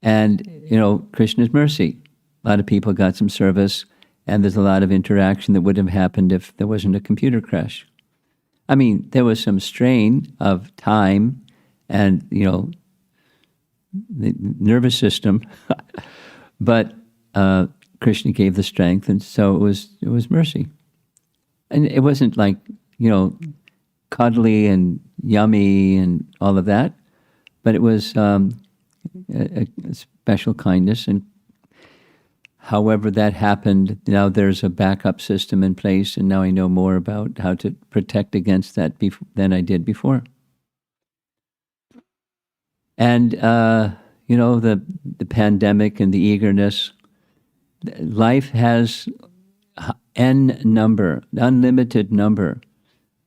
And, Krishna's mercy. A lot of people got some service, and there's a lot of interaction that wouldn't have happened if there wasn't a computer crash. I mean, there was some strain of time and, the nervous system, but Krishna gave the strength, and so it was mercy. And it wasn't like, cuddly and yummy and all of that, but it was a special kindness. And however that happened, now there's a backup system in place, and now I know more about how to protect against that than I did before. And, the pandemic and the eagerness, life has unlimited number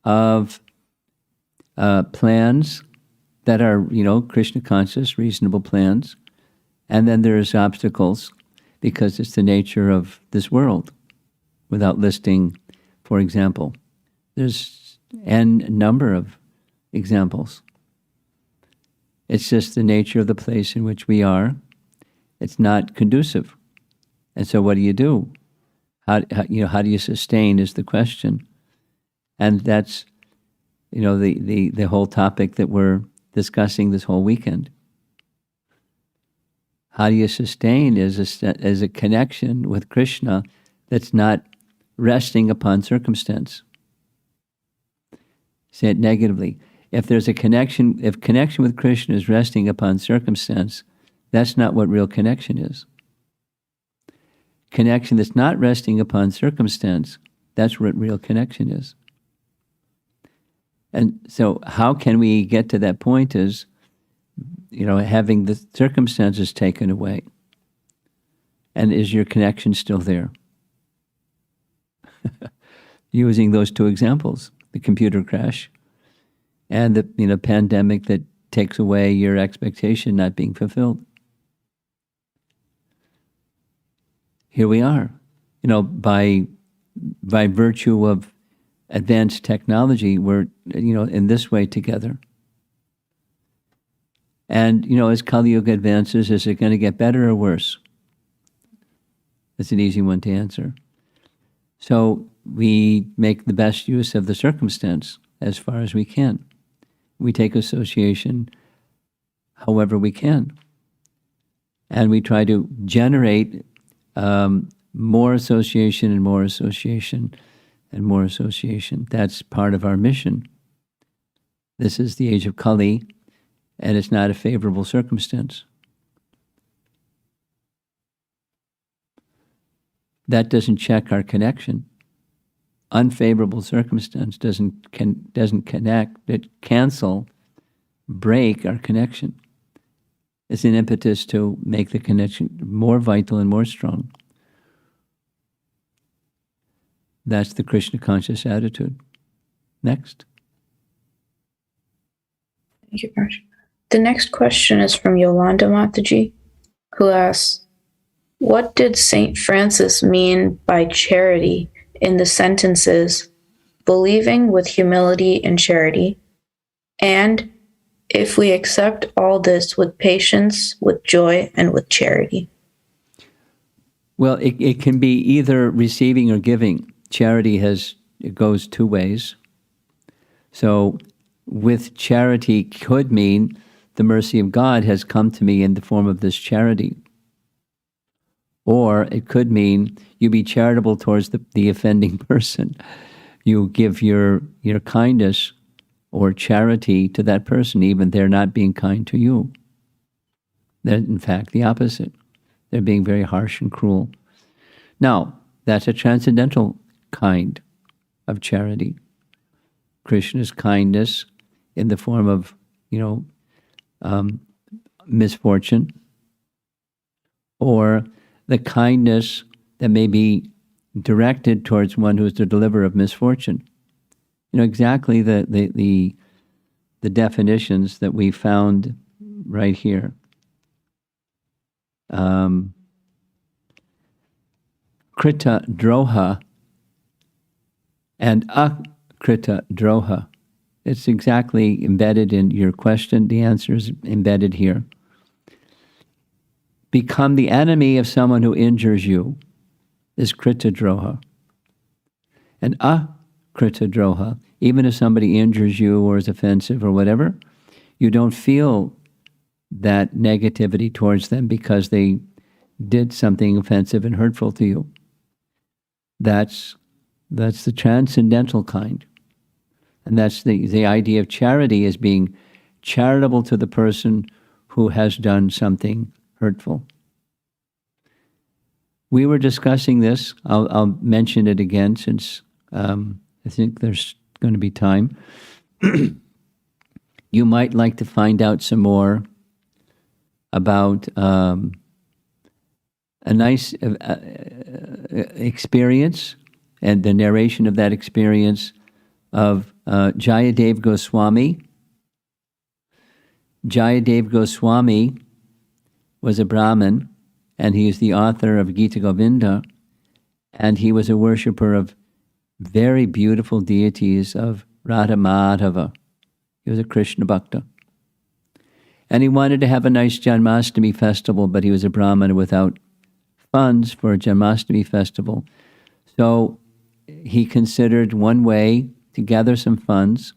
of plans that are, Krishna conscious, reasonable plans. And then there's obstacles because it's the nature of this world. Without listing, for example, there's n number of examples. It's just the nature of the place in which we are. It's not conducive. And so what do you do? How do you sustain is the question. And that's, the whole topic that we're discussing this whole weekend. How do you sustain is a connection with Krishna that's not resting upon circumstance. Say it negatively. If there's a connection, if connection with Krishna is resting upon circumstance, that's not what real connection is. Connection that's not resting upon circumstance, that's what real connection is. And so how can we get to that point is, having the circumstances taken away. And is your connection still there? Using those 2 examples, the computer crash and the pandemic that takes away your expectation not being fulfilled. Here we are, by virtue of advanced technology, we're, in this way together. And, as Kali Yuga advances, is it going to get better or worse? That's an easy one to answer. So we make the best use of the circumstance as far as we can. We take association however we can. And we try to generate more association and more association and more association. That's part of our mission. This is the age of Kali, and it's not a favorable circumstance. That doesn't check our connection. Unfavorable circumstance doesn't connect, it break our connection. It's an impetus to make the connection more vital and more strong. That's the Krishna conscious attitude. Next. Thank you, Maharaj. The next question is from Yolanda Mataji, who asks, what did St. Francis mean by charity in the sentences, believing with humility and charity, and if we accept all this with patience, with joy, and with charity? Well, it can be either receiving or giving. Charity it goes two ways. So with charity could mean the mercy of God has come to me in the form of this charity. Or it could mean you be charitable towards the offending person. You give your kindness or charity to that person, even they're not being kind to you. They're, in fact, the opposite. They're being very harsh and cruel. Now, that's a transcendental kind of charity. Krishna's kindness in the form of, misfortune, or the kindness that may be directed towards one who is the deliverer of misfortune. Exactly the definitions that we found right here. Akritadroha and akritadroha. It's exactly embedded in your question. The answer is embedded here. Become the enemy of someone who injures you is kritadroha. And akritadroha, even if somebody injures you or is offensive or whatever, you don't feel that negativity towards them because they did something offensive and hurtful to you. That's the transcendental kind. And that's the idea of charity, as being charitable to the person who has done something hurtful. We were discussing this. I'll mention it again since I think there's going to be time. You might like to find out some more about a nice experience and the narration of that experience of Jayadev Goswami. Jayadev Goswami was a Brahmin, and he is the author of Gita Govinda, and he was a worshipper of very beautiful deities of Radha Madhava. He was a Krishna Bhakta. And he wanted to have a nice Janmashtami festival, but he was a Brahmana without funds for a Janmashtami festival. So he considered one way to gather some funds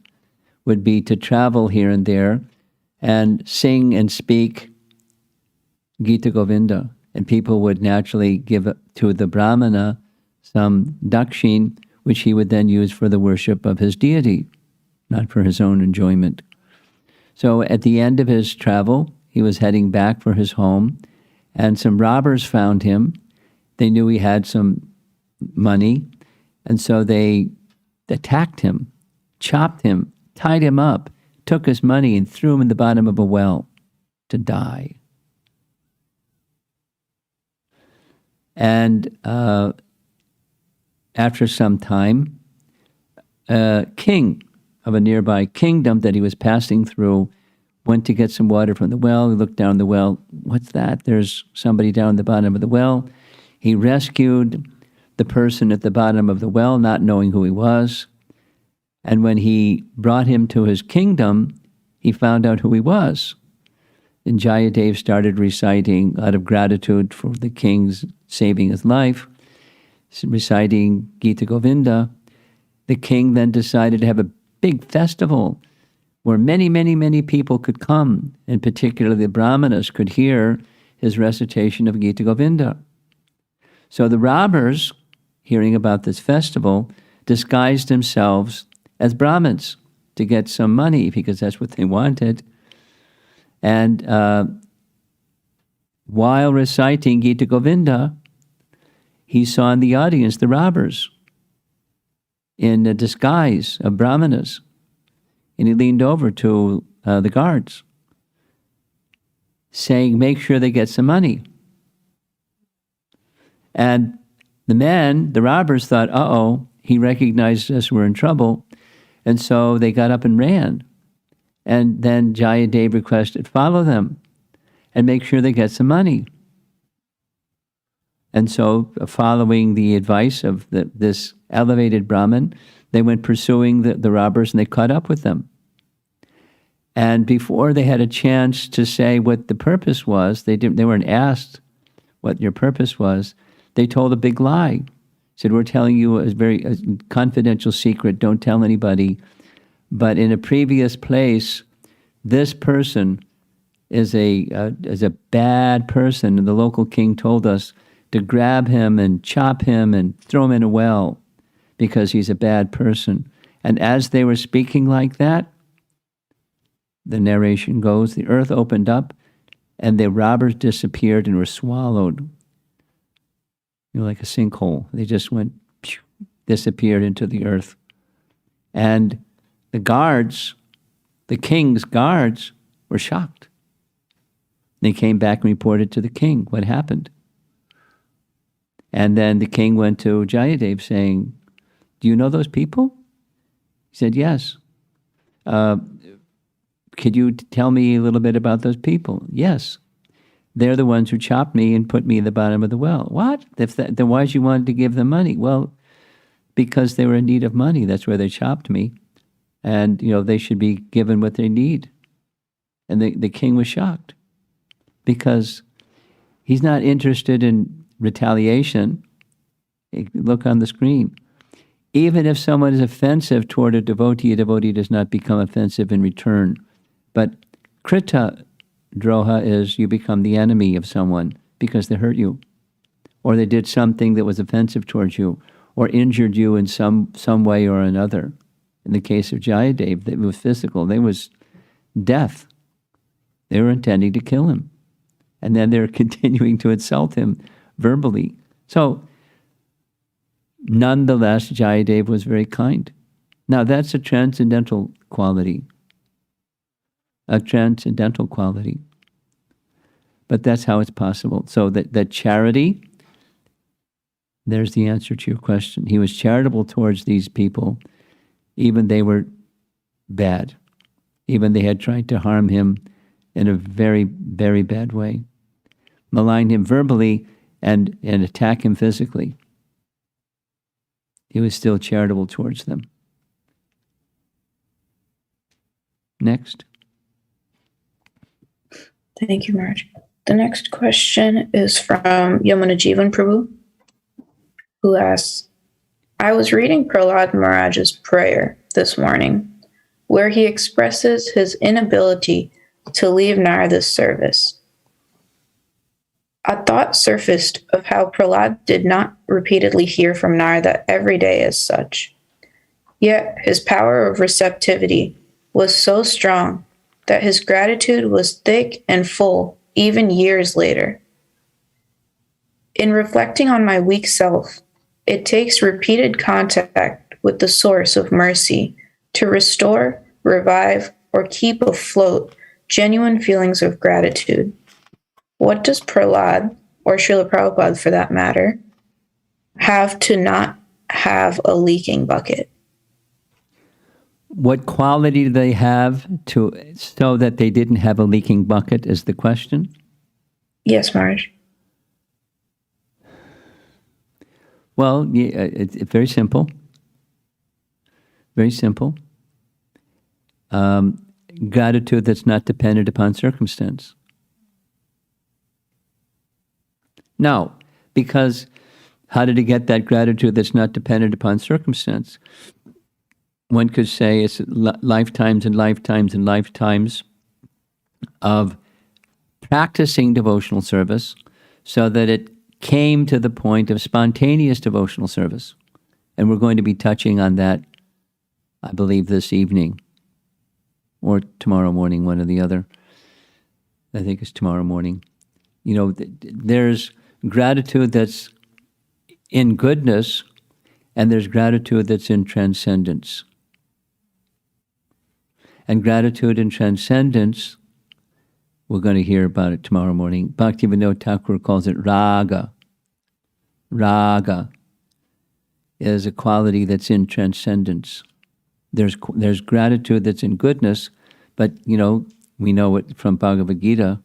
would be to travel here and there and sing and speak Gita Govinda. And people would naturally give to the Brahmana some dakshin, which he would then use for the worship of his deity, not for his own enjoyment. So at the end of his travel, he was heading back for his home, and some robbers found him. They knew he had some money, and so they attacked him, chopped him, tied him up, took his money, and threw him in the bottom of a well to die. And after some time, a king of a nearby kingdom that he was passing through went to get some water from the well. He looked down the well. What's that? There's somebody down the bottom of the well. He rescued the person at the bottom of the well, not knowing who he was. And when he brought him to his kingdom, he found out who he was. And Jayadev started reciting out of gratitude for the king's saving his life, reciting Gita Govinda. The king then decided to have a big festival where many, many, many people could come, and particularly the Brahmanas could hear his recitation of Gita Govinda. So the robbers, hearing about this festival, disguised themselves as Brahmins to get some money because that's what they wanted. And while reciting Gita Govinda, he saw in the audience the robbers in a disguise of Brahmanas. And he leaned over to the guards, saying, make sure they get some money. And the robbers thought, uh-oh, he recognized us, we're in trouble. And so they got up and ran. And then Jayadev requested, follow them and make sure they get some money. And so, following the advice of this elevated Brahmin, they went pursuing the robbers and they caught up with them. And before they had a chance to say what the purpose was, they weren't asked what your purpose was, they told a big lie. Said, we're telling you a confidential secret, don't tell anybody. But in a previous place, this person is a bad person, and the local king told us to grab him and chop him and throw him in a well because he's a bad person. And as they were speaking like that, the narration goes, the earth opened up and the robbers disappeared and were swallowed. Like a sinkhole. They just went, disappeared into the earth. And the guards, the king's guards, were shocked. They came back and reported to the king what happened. And then the king went to Jayadev saying, do you know those people? He said, yes. Could you tell me a little bit about those people? Yes. They're the ones who chopped me and put me in the bottom of the well. What? Then why did you want to give them money? Well, because they were in need of money. That's where they chopped me. And, they should be given what they need. And the king was shocked because he's not interested in retaliation. Look on the screen. Even if someone is offensive toward a devotee does not become offensive in return. But akritadroha is you become the enemy of someone because they hurt you, or they did something that was offensive towards you, or injured you in some way or another. In the case of Jayadev, it was physical. There was death. They were intending to kill him. And then they're continuing to insult him verbally. So, nonetheless, Jayadev was very kind. Now, that's a transcendental quality. A transcendental quality. But that's how it's possible. So that charity, there's the answer to your question. He was charitable towards these people, even they were bad. Even they had tried to harm him in a very, very bad way. Malign him verbally and attack him physically. He was still charitable towards them. Next. Thank you, Maharaj. The next question is from Yamuna Jivan Prabhu, who asks, I was reading Prahlad Maharaj's prayer this morning, where he expresses his inability to leave Narada's service. A thought surfaced of how Prahlad did not repeatedly hear from Narada every day as such. Yet his power of receptivity was so strong that his gratitude was thick and full even years later. In reflecting on my weak self, it takes repeated contact with the source of mercy to restore, revive, or keep afloat genuine feelings of gratitude. What does Prahlad, or Srila Prabhupada for that matter, have to not have a leaking bucket? What quality do they have so that they didn't have a leaking bucket is the question? Yes, Maharaj. Well, it's very simple. Very simple. Gratitude that's not dependent upon circumstance. No, because how did he get that gratitude that's not dependent upon circumstance? One could say it's lifetimes and lifetimes and lifetimes of practicing devotional service so that it came to the point of spontaneous devotional service. And we're going to be touching on that, I believe, this evening or tomorrow morning, one or the other. I think it's tomorrow morning. You know, there's gratitude that's in goodness, and there's gratitude that's in transcendence. And gratitude in transcendence, we're going to hear about it tomorrow morning. Bhaktivinoda Thakur calls it raga. Raga is a quality that's in transcendence. There's gratitude that's in goodness, but, you know, we know it from Bhagavad Gita,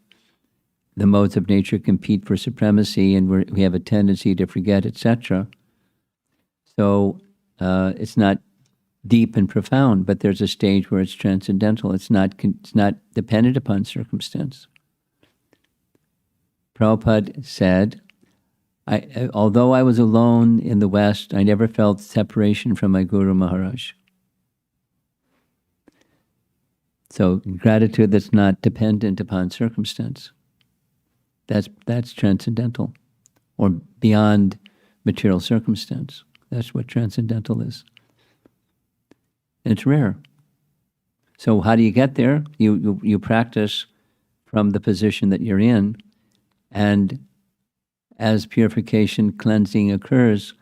the modes of nature compete for supremacy, and we have a tendency to forget, etc. So it's not deep and profound, but there's a stage where it's transcendental. It's not dependent upon circumstance. Prabhupada said, although I was alone in the West, I never felt separation from my Guru Maharaj. So gratitude that's not dependent upon circumstance. That's transcendental, or beyond material circumstance. That's what transcendental is. And it's rare. So how do you get there? You practice from the position that you're in, and as purification, cleansing occurs,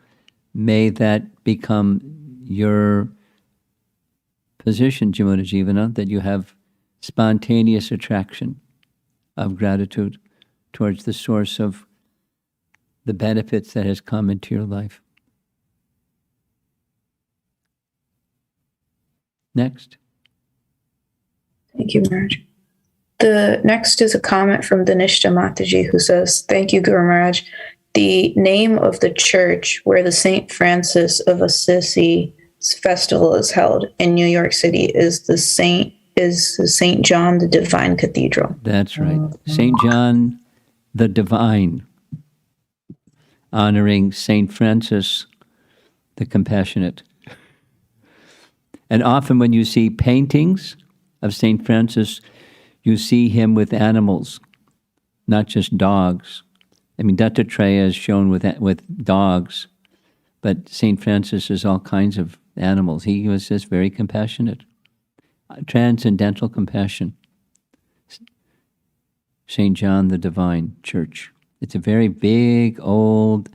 may that become your position, Jimuna Jivana, that you have spontaneous attraction of gratitude towards the source of the benefits that has come into your life. Next. Thank you, Maharaj. The next is a comment from Danishta Mataji, who says, "Thank you, Guru Maharaj. The name of the church where the St. Francis of Assisi festival is held in New York City is the St. John the Divine Cathedral." That's right. St. John the Divine, honoring St. Francis the Compassionate. And often when you see paintings of St. Francis, you see him with animals, not just dogs. I mean, Dattatreya is shown with dogs, but St. Francis is all kinds of animals. He was just very compassionate. Transcendental compassion. St. John the Divine Church. It's a very big, old,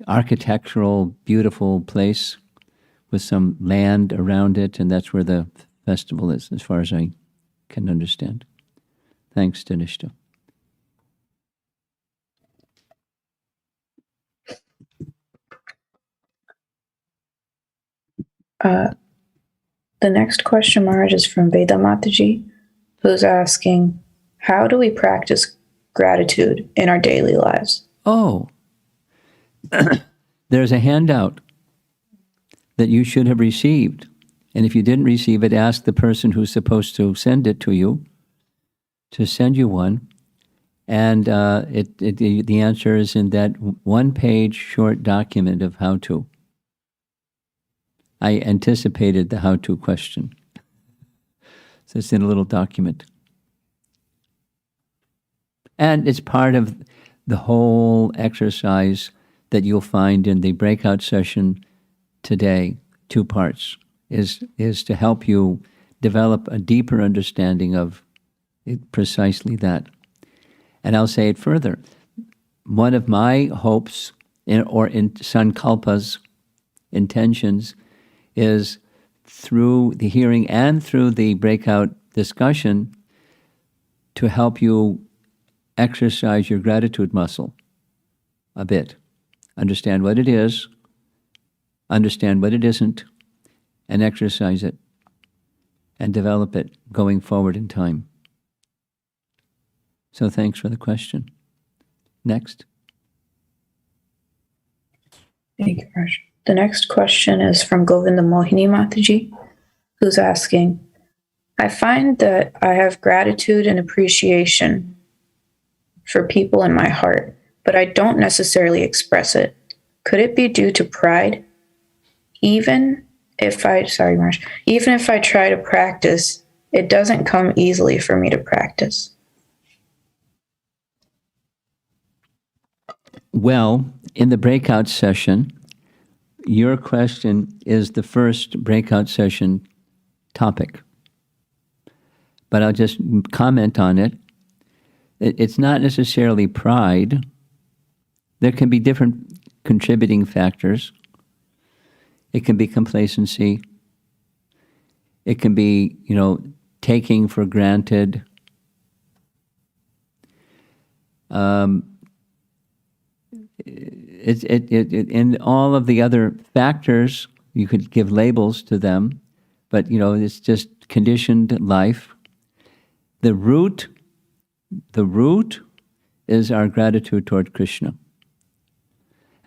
architectural, beautiful place with some land around it, and that's where the festival is, as far as I can understand. Thanks, Danishta. The next question, Maharaj, is from Veda Mataji, who's asking, how do we practice gratitude in our daily lives? Oh, there's a handout that you should have received. And if you didn't receive it, ask the person who's supposed to send it to you to send you one. And the answer is in that one-page short document of how to. I anticipated the how-to question. So it's in a little document. And it's part of the whole exercise that you'll find in the breakout session today, 2 parts, is to help you develop a deeper understanding of precisely that. And I'll say it further. One of my hopes or in sankalpas, intentions, is through the hearing and through the breakout discussion to help you exercise your gratitude muscle a bit. Understand what it is, understand what it isn't, and exercise it and develop it going forward in time. So thanks for the question. Next. Thank you, Raj. The next question is from Govinda Mohini Mataji, who's asking, I find that I have gratitude and appreciation for people in my heart, but I don't necessarily express it. Could it be due to pride? Even if I try to practice, it doesn't come easily for me to practice. Well, in the breakout session, your question is the first breakout session topic. But I'll just comment on it. It's not necessarily pride. There can be different contributing factors. It can be complacency. It can be, taking for granted. And all of the other factors, you could give labels to them, but it's just conditioned life. The root is our gratitude toward Krishna.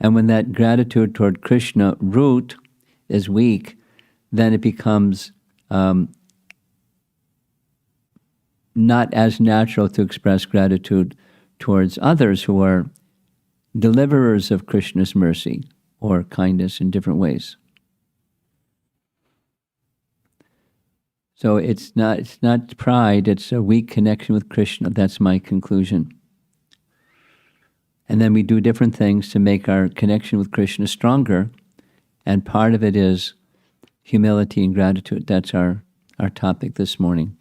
And when that gratitude toward Krishna root is weak, then it becomes not as natural to express gratitude towards others who are deliverers of Krishna's mercy or kindness in different ways. So it's not pride, it's a weak connection with Krishna. That's my conclusion. And then we do different things to make our connection with Krishna stronger. And part of it is humility and gratitude. That's our topic this morning.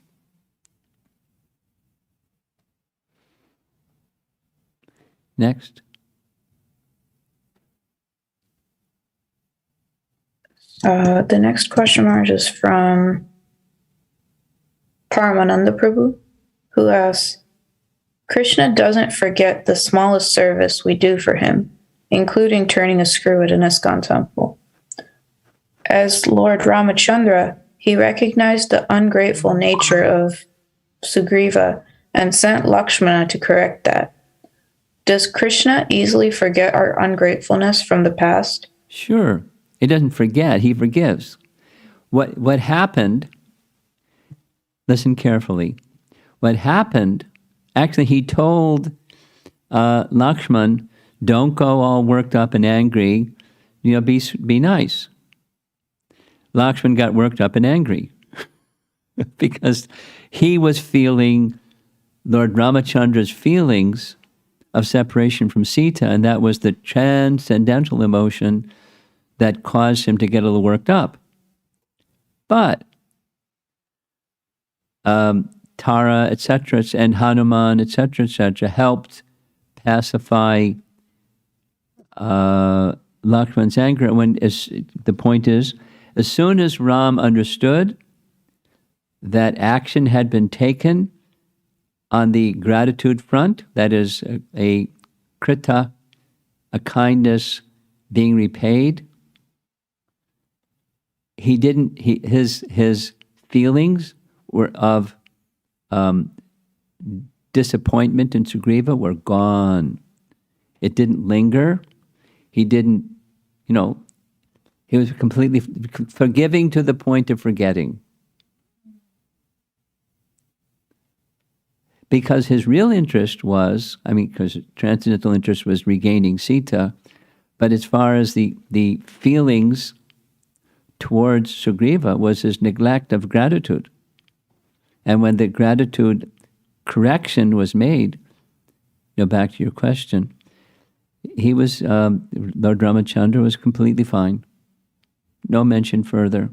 Next. The next question, Marge, is from Paramananda Prabhu, who asks, Krishna doesn't forget the smallest service we do for him, including turning a screw at an ISKCON temple. As Lord Ramachandra, he recognized the ungrateful nature of Sugriva and sent Lakshmana to correct that. Does Krishna easily forget our ungratefulness from the past? Sure. He doesn't forget, he forgives. What happened, listen carefully, what happened, actually he told Lakshman, don't go all worked up and angry, be nice. Lakshman got worked up and angry because he was feeling Lord Ramachandra's feelings of separation from Sita, and that was the transcendental emotion that caused him to get a little worked up. But Tara, etc., and Hanuman, etc., helped pacify Lakshman's anger. The point is, as soon as Ram understood that action had been taken on the gratitude front, that is a krita, a kindness being repaid, his feelings were of disappointment in Sugriva were gone. It didn't linger. He didn't, he was completely forgiving to the point of forgetting. Because his real interest was, because transcendental interest was regaining Sita, but as far as the feelings towards Sugriva was his neglect of gratitude. And when the gratitude correction was made, back to your question, he was, Lord Ramachandra was completely fine. No mention further.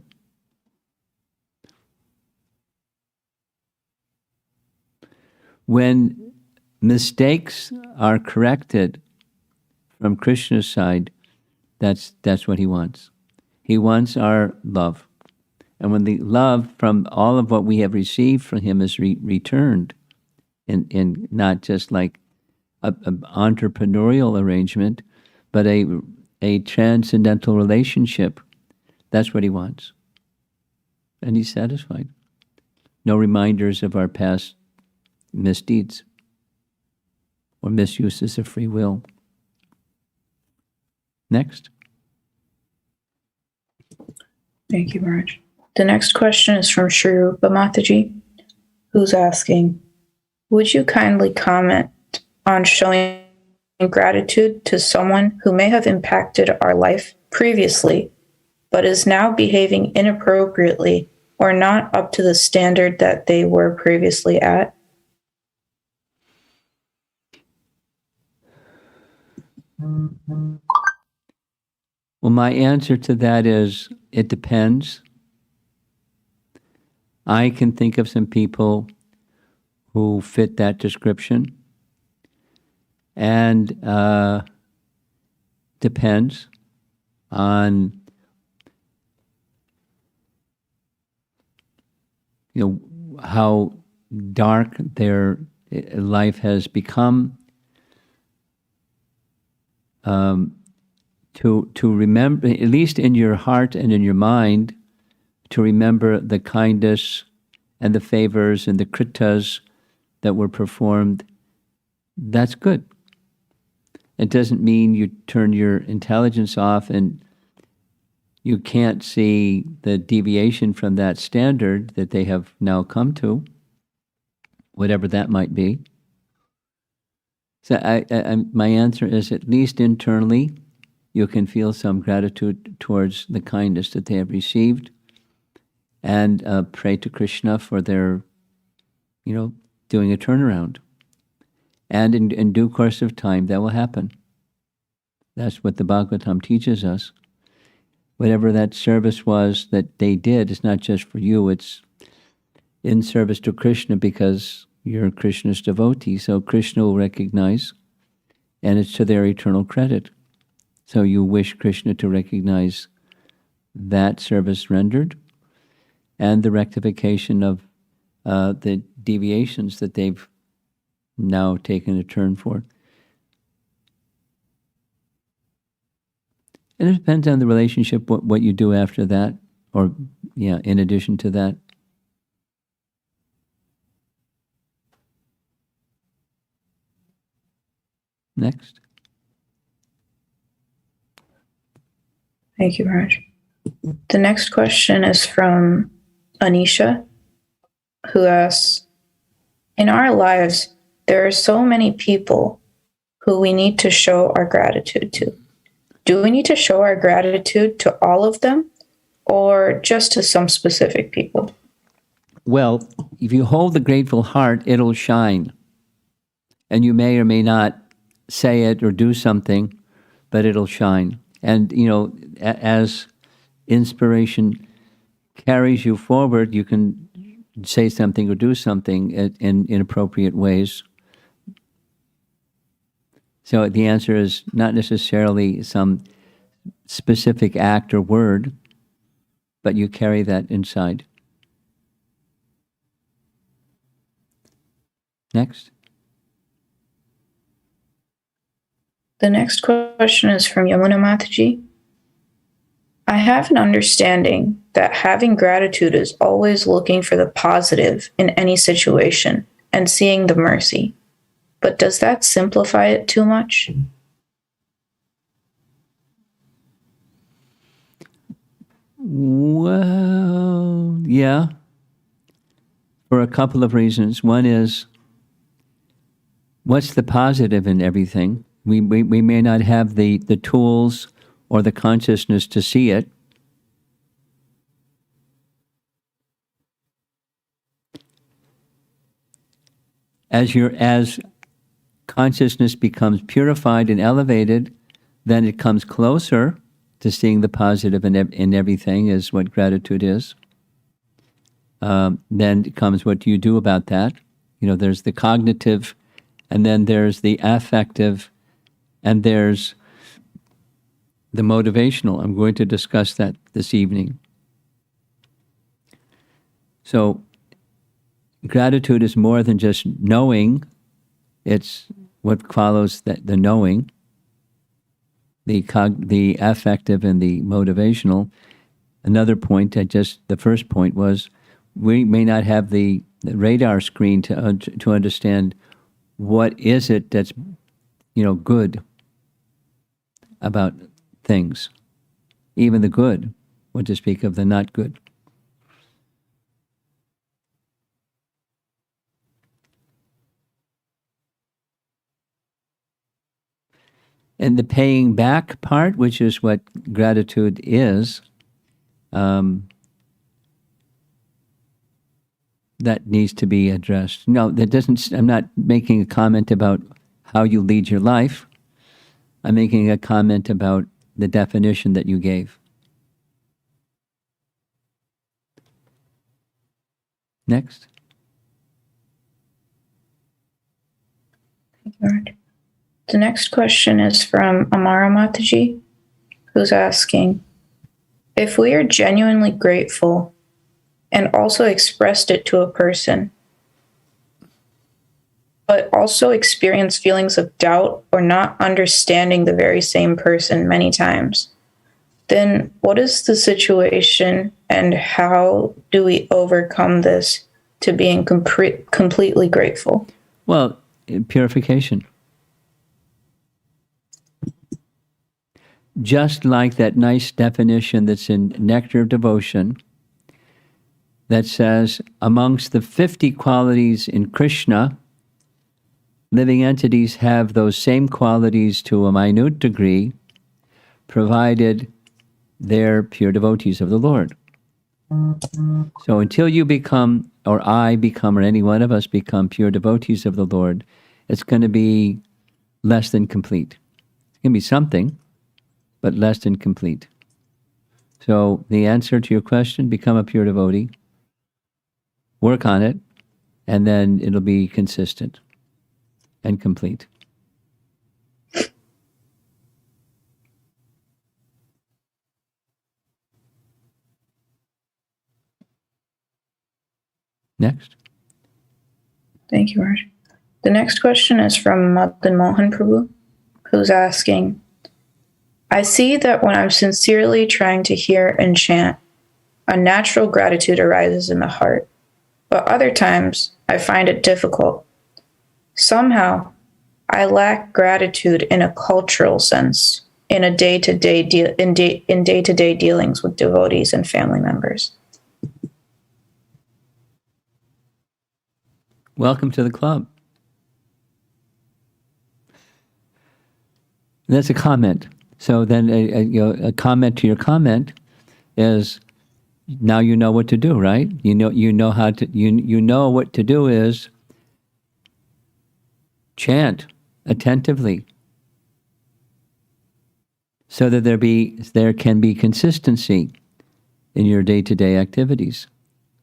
When mistakes are corrected from Krishna's side, that's what he wants. He wants our love. And when the love from all of what we have received from him is returned, in not just like an entrepreneurial arrangement, but a transcendental relationship, that's what he wants. And he's satisfied. No reminders of our past misdeeds or misuses of free will. Next. Thank you, Maharaj. The next question is from Sri Rupa Mataji, who's asking, would you kindly comment on showing gratitude to someone who may have impacted our life previously, but is now behaving inappropriately or not up to the standard that they were previously at? Well, my answer to that is it depends. I can think of some people who fit that description, and depends on how dark their life has become. To remember, at least in your heart and in your mind, to remember the kindness and the favors and the kritas that were performed, that's good. It doesn't mean you turn your intelligence off and you can't see the deviation from that standard that they have now come to, whatever that might be. So my answer is, at least internally, you can feel some gratitude towards the kindness that they have received, and pray to Krishna for their, doing a turnaround. And in due course of time, that will happen. That's what the Bhagavatam teaches us. Whatever that service was that they did, it's not just for you, it's in service to Krishna because you're Krishna's devotee. So Krishna will recognize, and it's to their eternal credit. So you wish Krishna to recognize that service rendered and the rectification of the deviations that they've now taken a turn for. And it depends on the relationship, what you do after that, or in addition to that. Next. Thank you, Raj. The next question is from Anisha, who asks, in our lives, there are so many people who we need to show our gratitude to. Do we need to show our gratitude to all of them or just to some specific people? Well, if you hold the grateful heart, it'll shine. And you may or may not say it or do something, but it'll shine. And, as inspiration carries you forward, you can say something or do something in appropriate ways. So the answer is not necessarily some specific act or word, but you carry that inside. Next. The next question is from Yamuna Mataji. I have an understanding that having gratitude is always looking for the positive in any situation and seeing the mercy. But does that simplify it too much? Well, yeah, for a couple of reasons. One is, what's the positive in everything? We may not have the tools or the consciousness to see it. As consciousness becomes purified and elevated, then it comes closer to seeing the positive in everything, is what gratitude is. Then comes, what do you do about that? There's the cognitive, and then there's the affective, and there's the motivational. I'm going to discuss that this evening. So gratitude is more than just knowing. It's what follows the knowing, the affective and the motivational. Another point, the first point was, we may not have the radar screen to understand what is it that's good about things, even the good, what to speak of the not good. And the paying back part, which is what gratitude is, that needs to be addressed. No, that doesn't. I'm not making a comment about how you lead your life. I'm making a comment about the definition that you gave. Next. Thank you, Lord. The next question is from Amara Mataji, who's asking, if we are genuinely grateful and also expressed it to a person, but also experience feelings of doubt or not understanding the very same person many times, then what is the situation and how do we overcome this to being completely grateful? Well, purification. Just like that nice definition that's in Nectar of Devotion that says, amongst the 50 qualities in Krishna, living entities have those same qualities to a minute degree, provided they're pure devotees of the Lord. So until you become, or I become, or any one of us become pure devotees of the Lord, it's going to be less than complete. It's going to be something, but less than complete. So the answer to your question, become a pure devotee, work on it, and then it'll be consistent and complete. Next. Thank you, Raj. The next question is from Madan Mohan Prabhu, who's asking, I see that when I'm sincerely trying to hear and chant, a natural gratitude arises in the heart, but other times I find it difficult. Somehow, I lack gratitude in a cultural sense, in day-to-day dealings with devotees and family members. Welcome to the club. That's a comment. So then a comment to your comment is, now you know what to do, right? You know how to, you know what to do is chant attentively so that there can be consistency in your day-to-day activities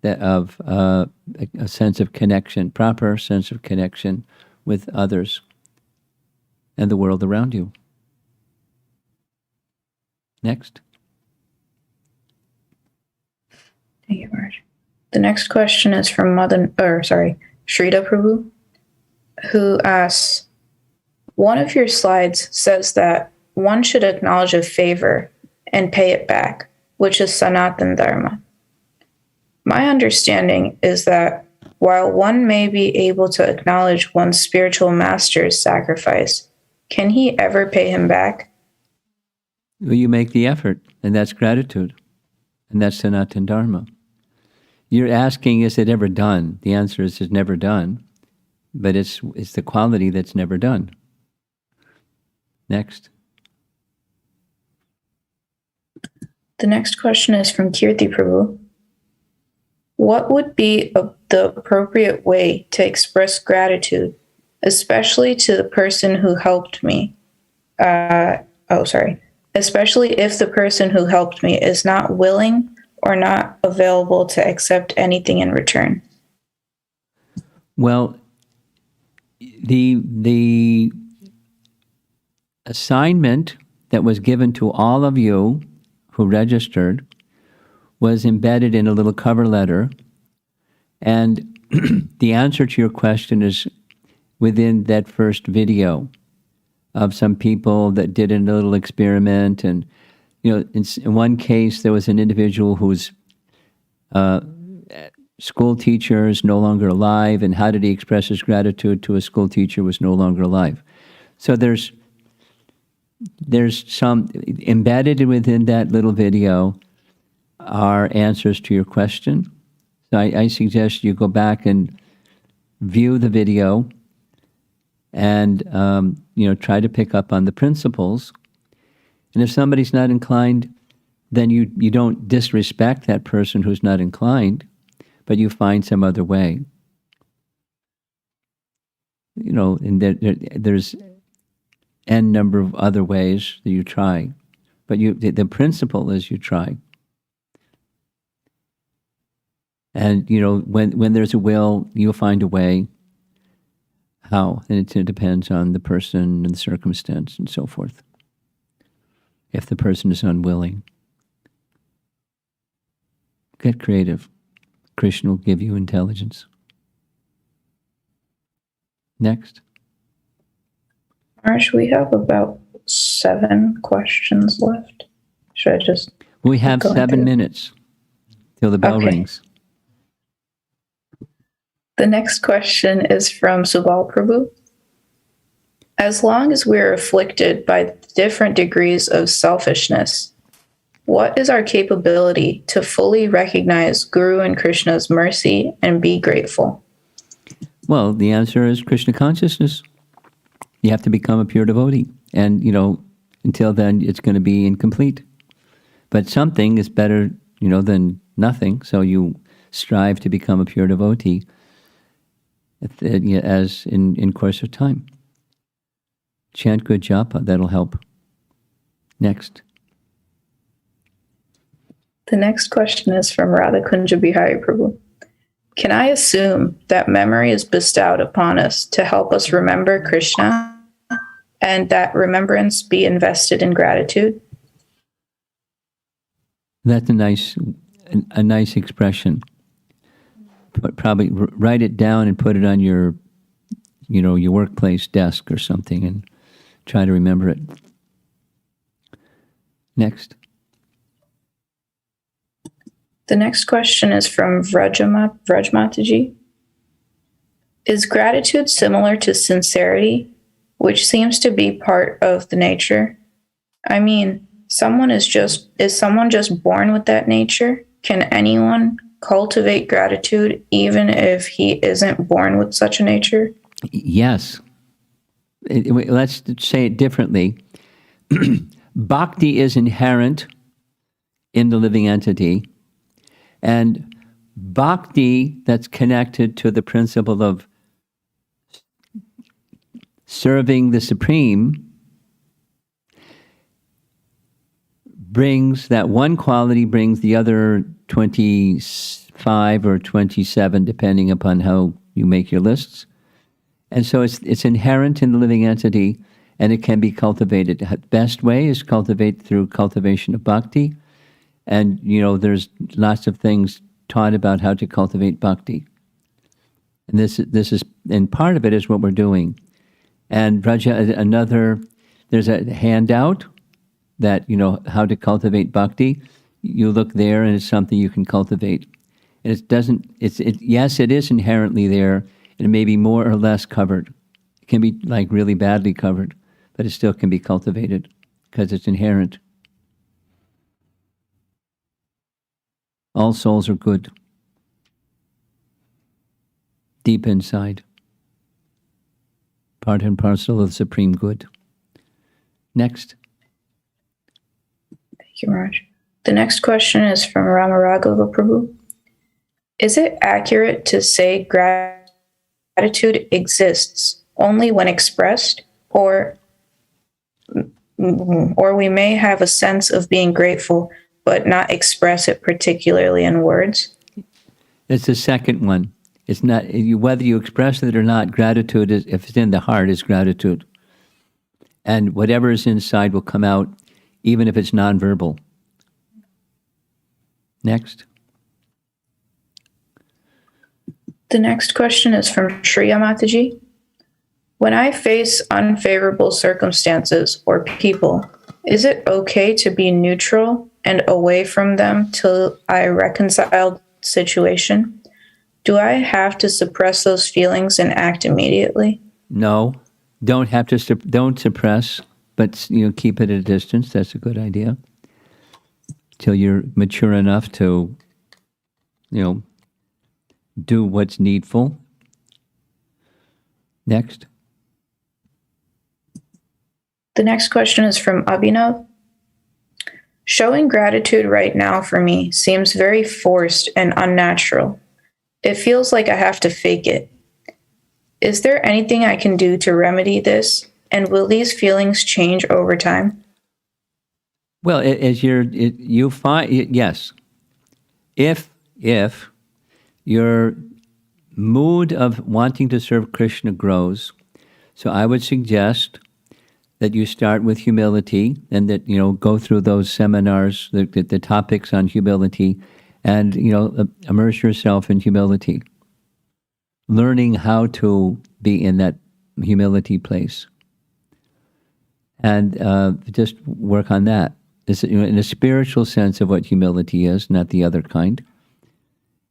of a sense of connection, proper sense of connection with others and the world around you. Next. Thank you, Raj. The next question is from Shrita Prabhu, who asks, one of your slides says that one should acknowledge a favor and pay it back, which is Sanatan Dharma. My understanding is that while one may be able to acknowledge one's spiritual master's sacrifice, can he ever pay him back? Well, you make the effort, and that's gratitude, and that's Sanatan Dharma. You're asking, is it ever done? The answer is, it's never done, but it's the quality that's never done. Next. The next question is from Kirti Prabhu. What would be the appropriate way to express gratitude, especially to the person who helped me? Especially if the person who helped me is not willing or not available to accept anything in return? Well, the assignment that was given to all of you who registered was embedded in a little cover letter, and the answer to your question is within that first video of some people that did a little experiment. And in one case there was an individual whose school teacher is no longer alive, and how did he express his gratitude to a school teacher who was no longer alive? So there's some embedded within that little video are answers to your question. So I suggest you go back and view the video and try to pick up on the principles. And if somebody's not inclined, then you don't disrespect that person who's not inclined, but you find some other way. And there's n number of other ways that you try, but the principle is you try. And when there's a will, you'll find a way. How? And it depends on the person and the circumstance and so forth. If the person is unwilling, get creative. Krishna will give you intelligence. Next. Marsh, we have about 7 questions left. Should I just... We have 7 minutes till the bell rings. The next question is from Subal Prabhu. As long as we are afflicted by different degrees of selfishness, what is our capability to fully recognize Guru and Krishna's mercy and be grateful? Well, the answer is Krishna consciousness. You have to become a pure devotee. And, until then, it's going to be incomplete. But something is better, than nothing. So you strive to become a pure devotee as in course of time. Chant good japa, that'll help. Next. The next question is from Radha Kunja Bihari Prabhu. Can I assume that memory is bestowed upon us to help us remember Krishna, and that remembrance be invested in gratitude? That's a nice expression. Probably write it down and put it on your workplace desk or something, and try to remember it. Next. The next question is from Vrajmataji. Is gratitude similar to sincerity, which seems to be part of the nature? I mean, is someone just born with that nature? Can anyone cultivate gratitude even if he isn't born with such a nature? Yes. Let's say it differently. Bhakti is inherent in the living entity, and bhakti that's connected to the principle of serving the Supreme brings that one quality, brings the other 25 or 27, depending upon how you make your lists. And so it's inherent in the living entity, and it can be cultivated. The best way is cultivate through cultivation of bhakti. And, there's lots of things taught about how to cultivate bhakti. And this is, and part of it is what we're doing. And Raja, there's a handout that, how to cultivate bhakti. You look there and it's something you can cultivate. And yes, it is inherently there, and it may be more or less covered. It can be like really badly covered, but it still can be cultivated because it's inherent. All souls are good, deep inside, part and parcel of the supreme good. Next. Thank you, Raj. The next question is from Ramaragava Prabhu. Is it accurate to say gratitude exists only when expressed, or we may have a sense of being grateful but not express it particularly in words? It's the second one. It's not whether you express it or not. Gratitude is, if it's in the heart, is gratitude, and whatever is inside will come out, even if it's nonverbal. Next. The next question is from Shriya Mataji. When I face unfavorable circumstances or people, is it okay to be neutral and away from them till I reconcile the situation? Do I have to suppress those feelings and act immediately? No, don't suppress, but keep it at a distance. That's a good idea. Till you're mature enough to, do what's needful. Next. The next question is from Abhinav. Showing gratitude right now for me seems very forced and unnatural. It feels like I have to fake it. Is there anything I can do to remedy this? And will these feelings change over time? Well, you find yes, if your mood of wanting to serve Krishna grows, so I would suggest that you start with humility, and that go through those seminars, the topics on humility, and immerse yourself in humility, learning how to be in that humility place, and just work on that. This, in a spiritual sense of what humility is, not the other kind.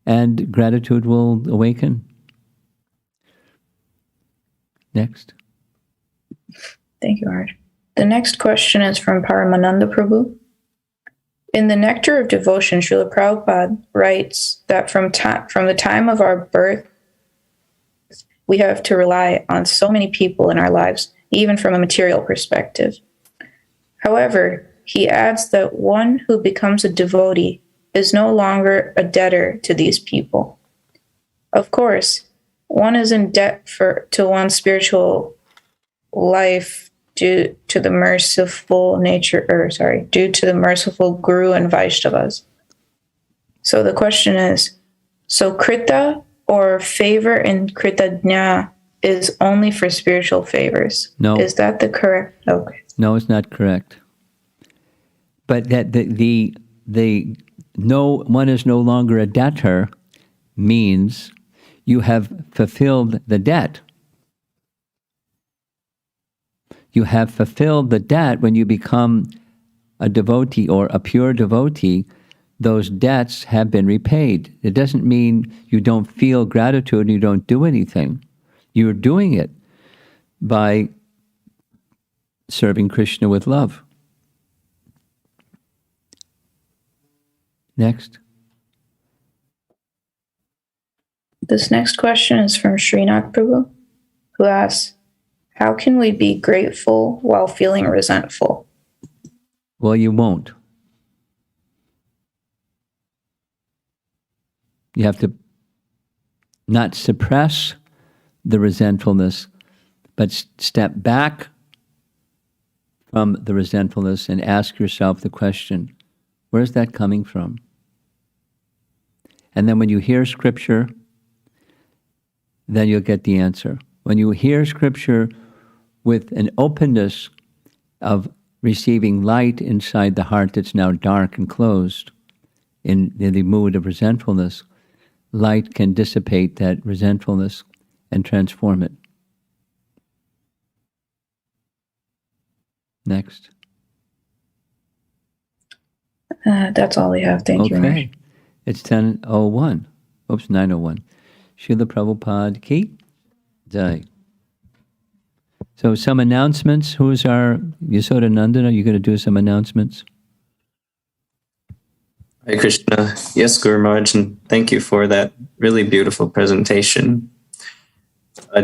And gratitude will awaken. Next. Thank you, Maharaj. The next question is from Paramananda Prabhu. In the Nectar of Devotion, Srila Prabhupada writes that from the time of our birth, we have to rely on so many people in our lives, even from a material perspective. However, he adds that one who becomes a devotee is no longer a debtor to these people. Of course, one is in debt to one's spiritual life due to the merciful Guru and Vaishnavas. So the question is, so krita or favor in kritadnya is only for spiritual favors? No. Is that the correct? Okay. No, it's not correct. But that one is no longer a debtor means you have fulfilled the debt. You have fulfilled the debt when you become a devotee or a pure devotee. Those debts have been repaid. It doesn't mean you don't feel gratitude and you don't do anything. You're doing it by serving Krishna with love. Next. This next question is from Srinath Prabhu, who asks, how can we be grateful while feeling resentful? Well, you won't. You have to not suppress the resentfulness, but step back from the resentfulness and ask yourself the question, where's that coming from? And then when you hear scripture, then you'll get the answer. When you hear scripture with an openness of receiving light inside the heart that's now dark and closed in the mood of resentfulness, light can dissipate that resentfulness and transform it. Next. That's all we have. Thank you, Maharaj. Okay. It's 10:01. Oops, 9:01. Srila Prabhupada ki jai. So some announcements. Who's our Yasoda Nandan? Are you going to do some announcements? Hare Krishna. Yes, Guru Maharaj, and thank you for that really beautiful presentation.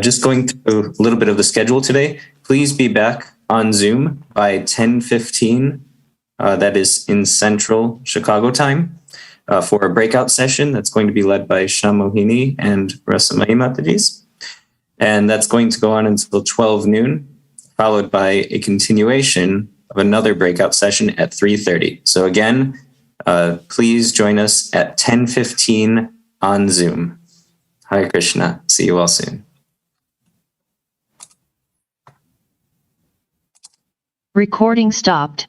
Just going through a little bit of the schedule today. Please be back on Zoom by 10:15. That is in Central Chicago time for a breakout session that's going to be led by Shamohini and Rasamai Matajis. And that's going to go on until 12 noon, followed by a continuation of another breakout session at 3:30. So again, please join us at 10:15 on Zoom. Hare Krishna. See you all soon. Recording stopped.